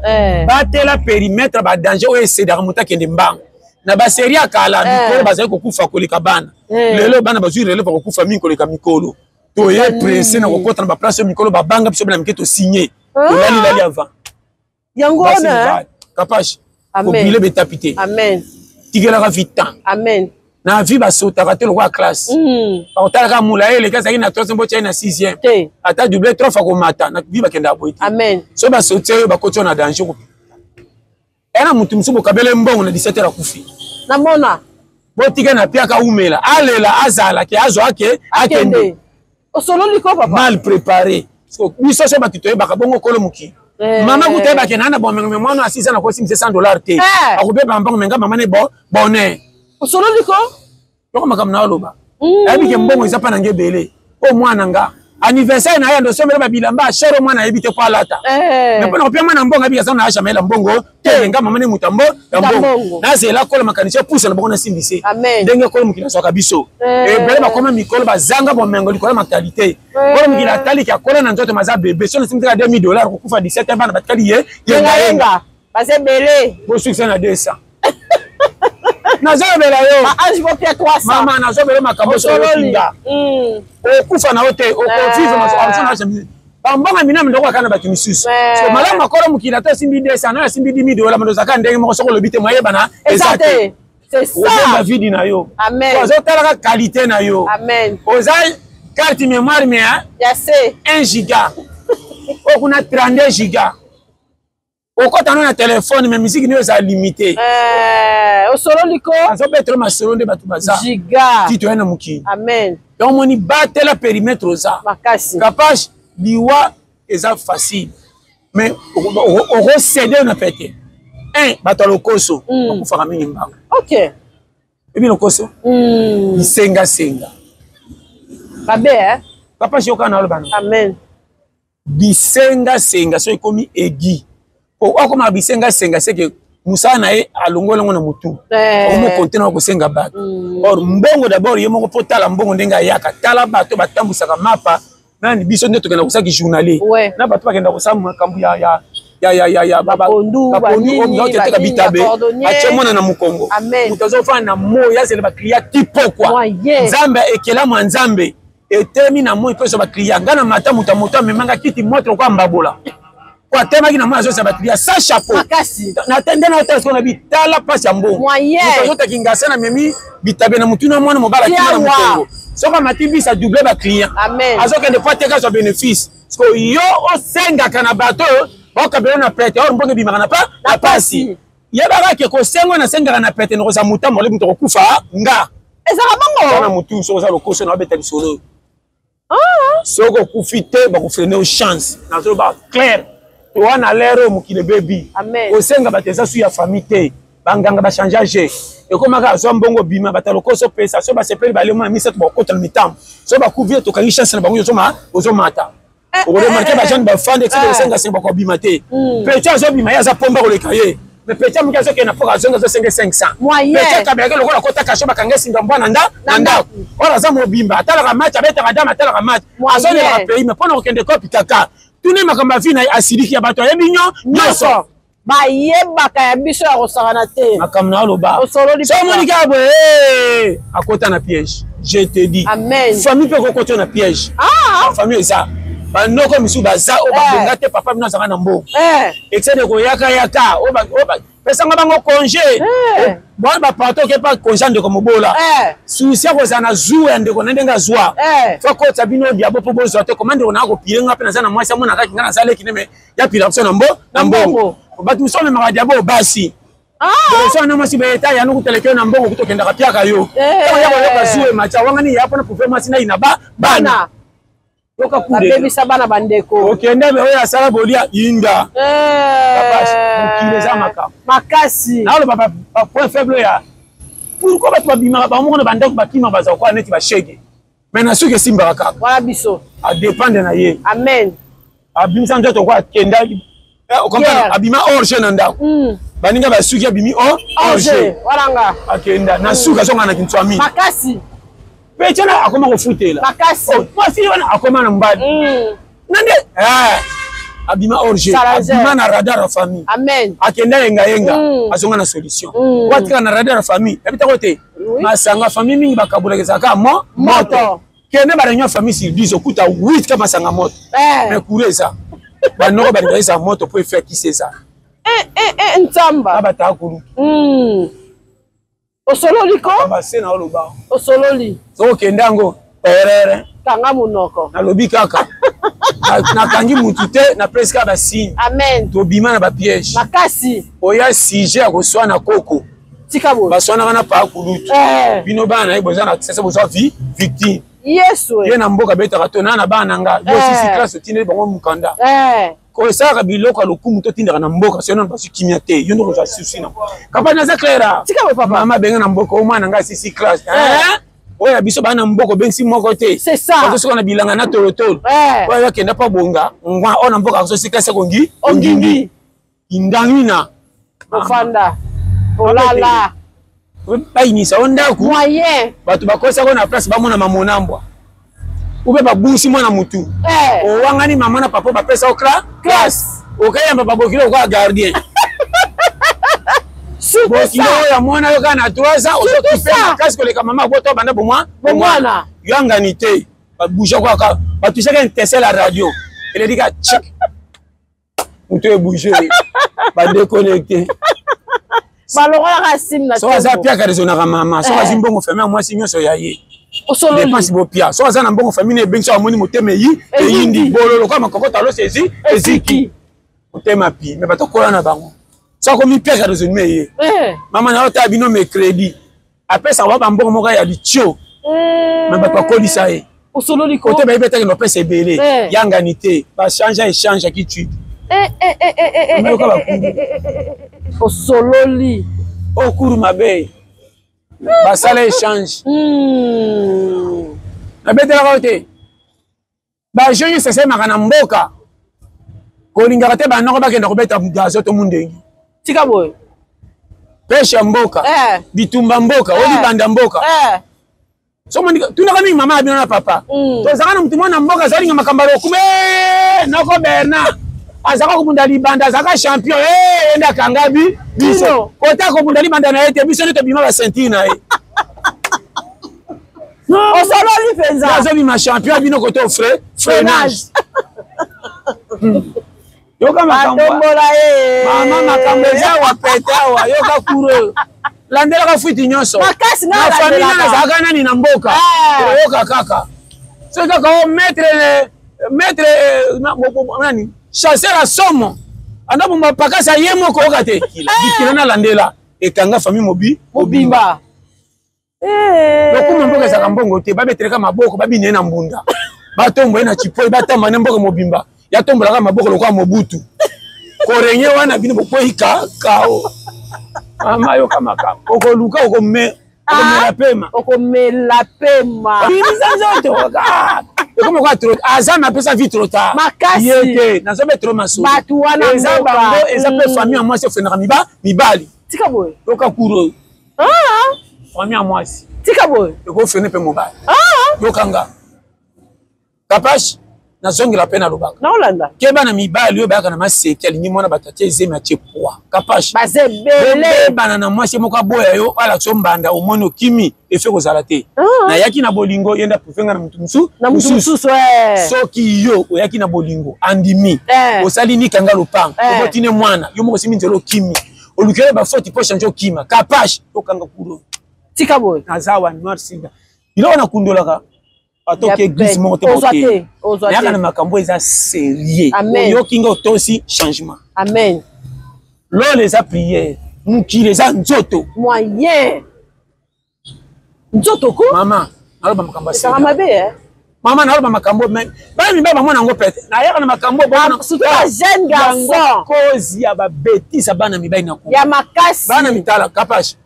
batela périmètre badanger oyo esedaka moto akende mbango na baserie akala mikolo bazali kokufa koleka bana lelo bana bazwi lelo bakokufa mingi koleka mikolo toye presse na kokota na baplace oyo mikolo babanga biso bana mike tosigné tolalilali avant yango wana kapashe kobile betapi te tikelaka vitan na vie basotaka te lokola classe bakotalaka mula ye eleki azalaki na 3e mbo tiai na 6e ata double 3 fois komata na vie bakendaka boye te so basoti oyo bakoti oyo na danger ena mutu mosusu bokabele mbongo na 17 akufi namona botika na piaka umela alela azala ke azwa ake akende osololi ko papa mal préparé biso so bato toyebaka bongo kolo moki mama kutayebake na bomengo mwana asisa na kosimisa $100 te akobeba mbongo menga mama ne bonheur osololi ko loko makambo na oloba ayebike mbongo eza mpa na nge ebele o mwana nga anniversaire na ye andosomela babilamba achere mwana ayebi te po alata me mpona kopia mwana mbongo ayebika sa na achamela mbongo te nga mama ne mutambo ya mbongo nazela kola makanisi pusa na bongo nasimbise ndenge kolo mokili azwaka biso ebele bakoma mikolo bazanga bomengo likolo makalite kolo mokili ataliki akola na nzoto maza bebe so nasimbisaka $2000 kokufa 17 bana batikali ye yengayenga bazebele bosukisa na 200 nazobela yo ange bopia 300 mama nazobela makambo solokinga okufa na yo te okovivre masona bambonga minami ndoko akana bato misusu so malamu makolo mokili ata asimbi 200 nayo asimbi $10,000 mando ozaka ndenge moko soko olobi te moyebana eza te ozemba vidi na yo ozotalaka qualité na yo oza carte mémoire me ya 1 giga okuna 32 giga okota na telefone mais musique ni eza limité osololi ko azobetela masolo nde bato baza giga tito yana mokili amen donc moni batela périmètre oza makasi kapage liwa eza facile mais on cédé on a pété un bato lokoso on fera mingi mbanga OK et bien lokoso senga babe hein papa joka na lobana amen bisenga so ikomi egi po akoma bisenga c'est que Moussa nae alongolongo na mutu omo contenant ko senga bato or mbongo d'abord yemo ko potala mbongo ndenga yaka tala bato batambusaka mapa nani biso nde tokenda kusaki journalier na bato bakenda kusama kambu ya baba pondu omyo teteka bitabe achemona na mukongo mutazofana na moya zele ba client tipo kwa nzambe ekela mwa nzambe etemi na moyo peso ba client ngana mata mutamoto memanga kiti moto kwa mbabola kwa tema kina mwana zosa batria sa chapeau na tende na hotel skona bitala pasi ya mbongo mutazota kingasa na memi bitabe na mutuna mwana mobala kina na mukongo soka matibi sa double ba client azoka ne pas teka so bénéfice parce que yo o senga kana bato o kabelo na prête or mbongo bimaka na pa na pasi yebaka ke ko sengo na senga na prête no za mutambo le muto kufa nga ezaka bango na mutu so za lokoso na beta bisolo soko kufite ba kufrene au chance na zo ba clair to wana lero mukile baby o senga bateza su ya famille te banganga ba changer et comme ka zo mbongo bima batalokoso pesa so ba sepeli ba le mo miset ba kota mitam so ba couvrir to kali chance na bango zo mata o le marquer ba jeune ba fande que senga senga ko bima te pecha zo bima ya za pomba ko le kaye mais pecha muka zo ke na poka zonga zo 500 pecha ka beke lokola kota kasho ba kangesi ndamba nanda ora za mo bimba atala ka match abeta ka dama atala ka match azo ne ka pays mais pona ko kende ko pitaka tuni makamba fina asidiki ya bato ya binyo nyoso ba yebaka ya biso ya kosakana te makamna loba so monika bo akota na piège je te dis amen famille pe ko kota na piège famille ça ba noko misu baza o ba bonga te papa bino zaka na mbo excès ko yaka o ba pesa nga bango congé bon ba parto ke pas congé de comme bola souci ko sana zuwa ndeko ndenga zwa fa ko tabino dia bo po bozo te commande on a ko pire nga pe na sana mwasa mona ka ngana sale kineme ya pire option na mbongo ba tu so me ma dia bo basi so na mwasi be ta ya no kutelekeo na mbongo kutokenda ka piaka yo to ya ko ka zuwe macha wangani ya pona performance na ina bana yoka kude baby sabana bandeko okende be oya sala bolia inda mukile za makasi na lo papa point faible ya pourquoi ba bima ba mo na bandeko bakima baza kwa neti ba shege mais na suke simba kaka wala biso a dépendre na ye amen abimisa ndoto kwa kenda o comprendre abima orge na ndako baninga ba suki abimi orge walanga akenda na suka zonga na kintswami makasi pechana akoma kufutela makasi mwasi wana akoma na mbali nande abima orge abima na radar ya famille amen akenda yenga azonga na solution watika na radar ya famille abita kote masanga famille mingi bakabulekeza ka moto kende ba réunion famille sur 10 okuta 8 kama masanga moto mais kureza banoko ba moto pour faire qui c'est ça ntamba abata kulu osololi ko base na oloba osololi so kendango erere kanga munoko na lobi kaka na kangi mutu te na presque ba signe amen to bima na ba piège makasi oya sujet ko swa na koko tika bo ba swana kana pa kulutu bino bana iboza na sese boza victime yesu ye na mboka beta to na bana nga yo sisi classe tine bango mukanda ko saka biloko lokumu to tindaka na mboka seno ba kimia te yo ndo ko susi na kapana za claira tika bo papa mama benga na mboka o mwana nga sisi classe oya biso bana mboko bensi moko te c'est ça ko soko na bilanga na tolotolo oya kenda pa bonga ngwa ona mboka so sika se kongi ongindi indangina ofanda olala ba inisa ondaku moyen batu bakosa ko na place ba mona mamonambwa ube babusi mwana mutu o wangani mama na papa ba pesa o classe o kayamba babokilo kwa gardien bokilo ya mwana yo kana 3 ans ozo kifema kasi ko leka mama boto banda bomwana yangani te babusha kwa ka batusha ka intéressé la radio ele dika check mutu e bouger ba déconnecter balokola ka sim na so za pia ka raisonner ka mama so za mbongo famille moi si nyoso ya ye osololi dépense bo pia so za na mbongo famille ne bengisa amoni moteme yi e yindi bololo kwa makokota lo sezi eziki motema pi mais batokola na bango so ko mi pia ka raisonner ye mama na ota bino me crédit après ça va ba mbongo moka ya licho mais ba ko lisa ye osololi ko côté ba ibeta no pesa ebele yanga nité ba changer échange qui tu Osololi. Okuru mabe. Basala échange. Nabetela kote. Ba jeune sese makana mboka. Kolinga te ba noko bakenda kobeta gazo to mundengi. Tika boy. Pesha mboka. Bitumba mboka, oli banda mboka. So monika tuna kami mama abino na papa. To zakana mtu mwana mboka zalinga makambalo kume noko Bernard. Azaka kubunda libanda azaka champion enda kangabi biso. Kota kubunda libanda na ete biso ne to bima ba ceinture na ye. Osololi penza. Azo bima champion bino koto freinage. Yoka makambo. Mama makambo za wapeta wa yoka kuro. Landela ka fuiti nyonso. Makasi na famille na zaka nani na mboka. Yoka kaka. So kaka o maître nani? Chasseur à somme. Anabu mapakasa yemo ko okate. Dikila na landela ekanga famille mobimba. Lokuma mboka za mbongo te babeteleka maboko babine na mbunda. Batombo na chipoi batama na mboka mobimba. Ya tombola ka maboko lokwa mobutu. Korenye wana bino bokoika kao. Mama yo kama ka. Okoluka okomela pema. Okomela pema. Biniza zoto ka. Comme quoi trop azama pesa vie trop tard. Makasi. Yete na zobe trop maso. Batu wana mboka. Eza pe famille à moi c'est frère mibali. Tika boy. Yoka kuro. Famille à moi si. Tika boy. Yoko frère pe mobali. Yokanga. Kapash na zongi la pena lobaka. Na Holanda. Keba na mibali yo baka na maseke alingi mona batati ezema che poa. Kapash. Baze bele. Bana na mwasi moko boya yo ala sombanda omoni okimi efe kozala te. Na yaki na bolingo yenda pufenga na mutu musu. Na mutu musu soki yo oyaki na bolingo andimi. Osali ni kanga lopanga. Obotine mwana yo moko simi nzelo kimi. Olukele ba faute po changer okima. Kapash to kanga kuro. Tika boy. Nazawa noir singa. Ilo na kundolaka. Atoke église monte monte. Yaka na makambo eza sérieux. Yo kinga otosi changement. Amen. L'eau les a prières. Mukile eza nzoto. Moyen. Nzoto ko? Mama, naloba makambo sérieux. Ça mabe Mama naloba makambo mais ba mi ba mwana ngo pete. Na yaka na makambo bona. Surtout un jeune garçon. Cause ya ba bêtise bana mibai na ko. Ya makasi. Bana mitala kapash.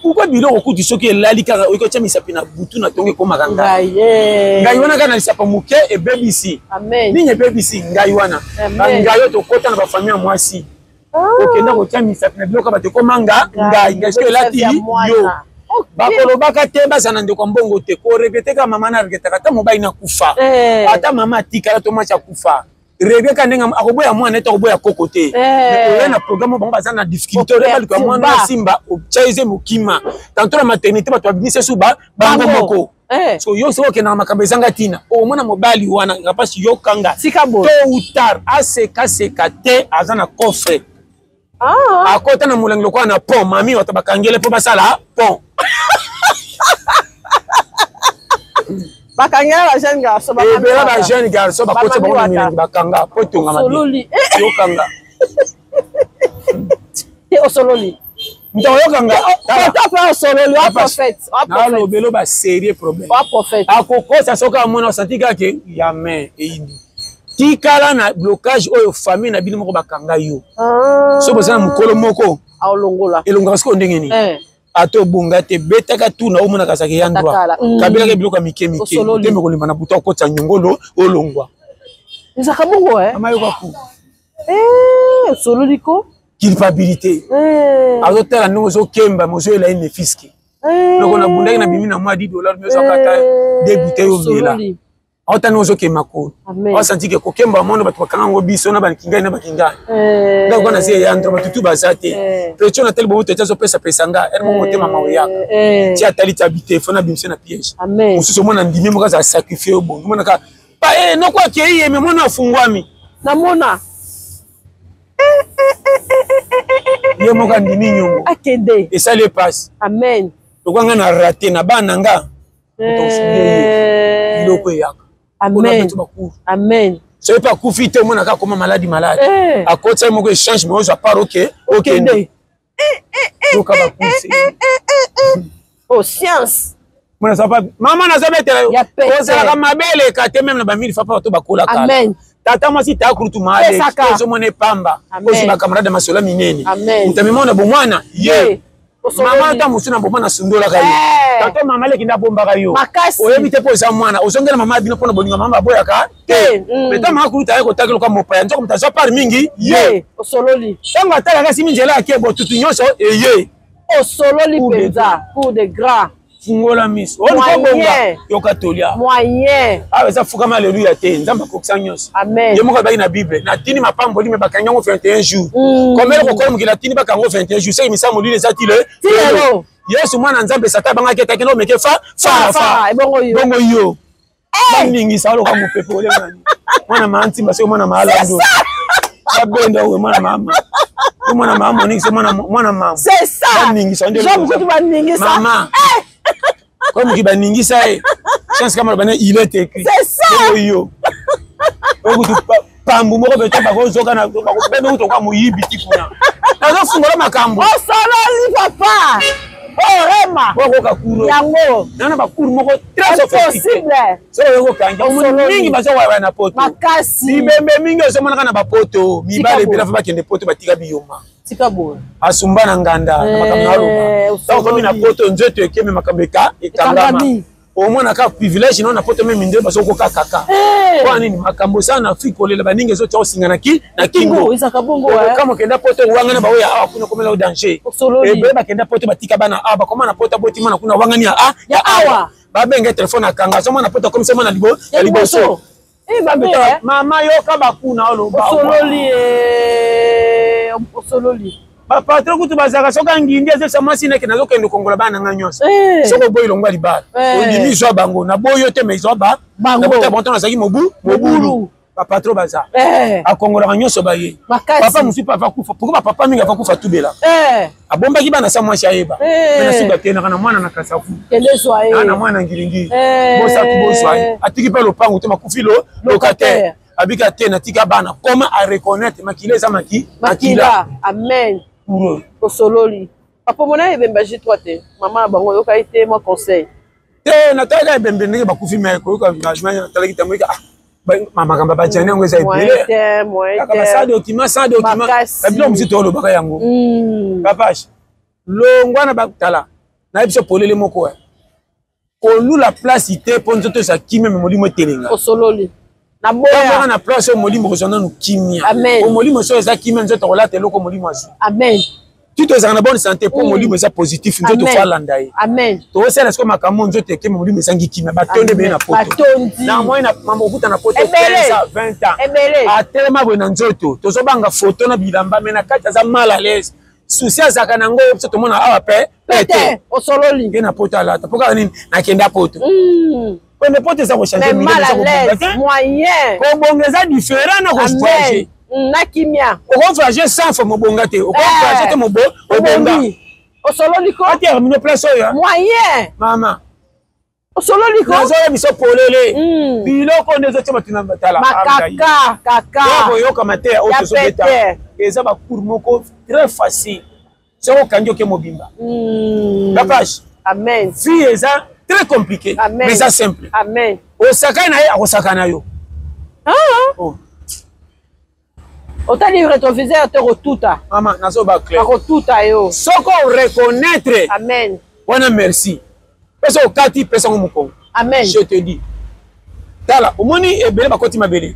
Pourquoi biloko kuti soki elali kaka oikotia misapi na butu na tonge ko makanga. Ngai wana kana lisapa muke e BBC. Amen. Ninye BBC ngai wana. Ngai yo to kota na ba famille ya mwasi. Okenda kotia misapi na biloko bate ko manga ngai ngai soki elati yo. Bakolo baka te bazana ndeko mbongo te ko regretter ka mama na regretter ka ta mobile na kufa. Ata mama atika to macha kufa. Rege kandenga akoboya mwana eta oboya kokote. Mais na programme bango bazana difficulté bali kwa mwana simba obchaize mukima. Tanto la maternité bato abinise suba bango moko. So yo so ke na makambe zanga tina. O mwana mobali wana ngapasi yo kanga. Sikabo. To utar aseka te azana coffre. Akota na mulanglo kwa na pont mami watabakangele po basala pont. Bakangela ba jeune garçon ba jeune garçon bakote bango milengi bakanga po tonga mabi yo kanga te osololi nto yo kanga ta pa osololi wa prophète na lo belo ba sérieux problème wa prophète akokosa soka mona santika ke ya main eindi tikala na blocage oyo famille na bino moko bakanga yo so bozana mukolo moko aolongola elonga siko ndenge ni ato bunga te betaka tuna omona kasake ya ndwa kabila ke biloko mike teme kolimba na buta okotsa nyongolo olongwa ezaka bongo amayo kaku sololi ko culpabilité azotala ndenge ozokemba mozoyela ene fiske loko na bundaki na bimi na mwa $10 mais ozokata débute yo mbela aotani ozokema ko osanti ke kokemba mondo bato bakanga ngo biso na bakingai na bakingai donc kona se ya ndro batutu bazate pecho na tel bobuto tsazo pesa nga ene mo motema maoya ti atali tabite fona bimse na piège mususu mona ndimi mo kaza sacrifier bon mona ka pa no kwa ke yeme mona afungwami na mona ye mo ka ndimi nyongo akende et ça le passe amen lokanga na raté na bana nga iloko yaka amen amen so pas kufite mona ka koma maladi a kotsa mo ko échange mo za part OK okende donc ba kusi oh science mona ça pas mama na zabetela yo ozala ka mabele ka te même na ba mili fa pa to bakola ka amen tata mwasi ta kurutu maale ozo mone pamba ozo ba camarade masola minene mutamema na bomwana ye mama ta musuna bomwana sundola kayo tata mama le kinda bomba kayo oyebi te poza mwana ozongela mama bino pona bolinga mama boya ka meta mama kuruta ko takelo ka mopaya nzoko mutazo par mingi ye osololi sanga tala kasi minjela akebo tutu nyonso ye osololi penza pour de gras fungola miss on ko bonga yo katolia moyen ah ça fukama alléluia te nzamba ko ksanyoso amen yemo ko ba na bible na tini mapambo li me bakanyango 21 jours comme ko ko mukila tini bakango 21 jours c'est misa molile za tile yesu mwana nzambe sata banga ke takelo meke fa bongo yo baningi salo ka mupepe ole mwana manti basi mwana malando abenda we mwana mama mwana mama ni mwana mama c'est ça baningi sa ndelo mama comme qui va ningisa chance comme bana il est écrit c'est ça yo pambu moko bete bako zoka na bako bebe utoka muyibi tikuna nazo fungola makambo oh sololi papa oh rema boko kakuro yango nana bakuru moko très sophistiqué so yo kanja mingi bazo wa na poto makasi bibembe mingi zo mona kana bapoto mibale bila fa bakende poto batika biyoma tika bo asumba na nganda na makambo aloba so komi na poto nzeto ekeme makambeka ekangama omona ka privilege non na poto meme ndeba so ko kaka kwa nini makambo sana Afrika olela baninge zo tsosinga na kingo isaka bongo kama kenda poto wanga na baoya kuna komela o danger ebe bakenda poto batika bana aba koma na poto boti mana kuna wanga ni ya awa babenge telefone akanga so mana poto komisa mana liboso babe mama yo ka bakuna oloba osololi patron kutu bazaka soka ngindi azesa masine ke nazo kendo kongola bana nganyonso soko boy longwa libala ondimi zo bango na boyo te mezo ba bango na bonton na saki mobulu patron baza akongola nganyonso baye papa musi papa kufa pourquoi papa minga fa kufa tubela abomba ki bana sa mwasi ayeba na siba tena kana mwana na kasafu kelezo aye na mwana ngilingi bosa kuboso aye atiki pa lopango te makufilo locataire abika tena tika bana comment à reconnaître makileza makila amen pour osololi papa mona ebemba jitwa te mama bango yoka ite mo conseil te nataka ebembe ndenge bakufi me ko yoka engagement nataka kitamwika mama kamba bajane ngo eza ibele kaka sa document kabilo mzito lo baka yango papa longwa na bakala na ebiso polele moko ko la place ite ponzo to sa kimi me molimo telenga osololi na boya na place au molimo kozona no kimia au molimo so eza kimia nzoto kolata eloko molimo azu amen tout est en bonne santé pour molimo eza positif nzoto fala ndai amen to sala sko makambo nzoto eke molimo ezangi kimia batonde be na poto na moi na mambo kuta na poto 15 20 ans atelema bo na nzoto tozo banga photo na bilamba mena kati za mal à l'aise souci azaka nango so to mona awa pete osololi ngena poto alata poka nini na kenda poto on ne peut pas changer moyen ko bongeza différent na ko changer na kimia ko changer sans fo mobonga te ko changer te mobonga o solo liko ati amino place oya moyen mama o solo liko nazo biso polele biloko ndezo tshaba tunamba tala kaka ko yoka mate o to sobeta eza ba cours moko très facile so kanjo ke mobimba la page amen fi eza très compliqué mais ça simple amen osakana ye akosakana yo otali rétroviseur te rotuta mama nazo ba clair akotuta yo soko reconnaître amen wana merci parce que okati pesa ngo mukongo amen je te dis tala omoni ebele bakoti mabele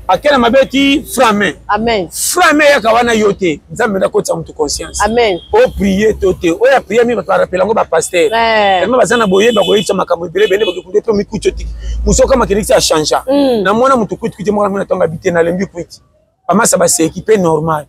akena mabeti frame amen frame yaka wana yote nzambe ndakotsa mutu conscience amen o prier tote o ya prier mi ba rappela ngo ba pasteur tellement bazana boye ba koyitsa makambo ebele bende ba kunde to mikucho tiki musoka makeliksi a changer na mwana mutu kuiti mwana mwana tonga bite na lembi kuiti amasa ba se équiper normal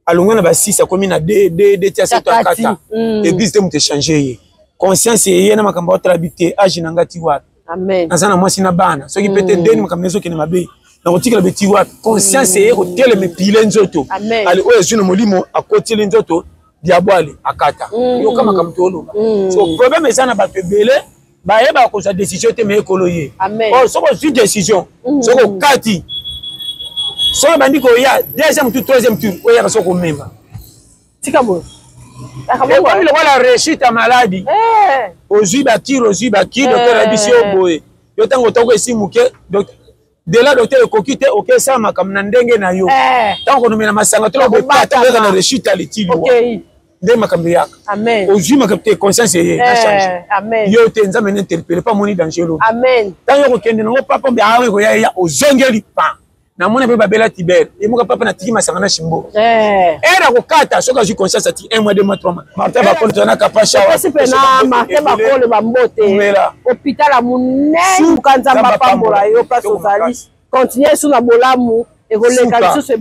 alongona ba 6 akomi na de tia 7 église te mutu changer ye conscience ye na makambo otala bite age na ngati wapi amen nazana mwasi na bana soki pete ndeni makambo nezo kene mabe na kotikela beti wapi conscience ye kotele me pile nzoto ali oyo zino molimo akotele nzoto diabwale akata yo kama kamtolo so problème ezana ba tebele ba yeba ko sa décision te me ekoloye oh soko su décision soko kati so bandi ko ya deuxième tour troisième tour oya soko memba tika bo akabo le wala réussite à maladie ozu ba kiro docteur abisi oboye yo tango toko esimuke docteur de là docteur ekoki te okesa makambo na ndenge na yo tant qu'on mena masanga to ba na rechute à l'étude nde makambo yaka amen ozwi makambo te conscience ye na change amen yo te nzambe n'interpelle pas moni dangereux amen tant yo kokende nango papa mbe awe ko ya ozongeli pa na mona pe babela tibere et moka papa na tiki masanga na shimbo era kokata soka ju conscience ati 1 mois 2 mois 3 mois Martin bakolo tona kapasha wa c'est pena Martin bakolo bambote hôpital a munene bukanza pambola yo place ozali continuer sous na bolamu et koleka sur ce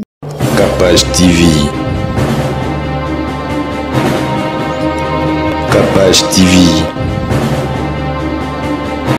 Capage TV. Capage TV.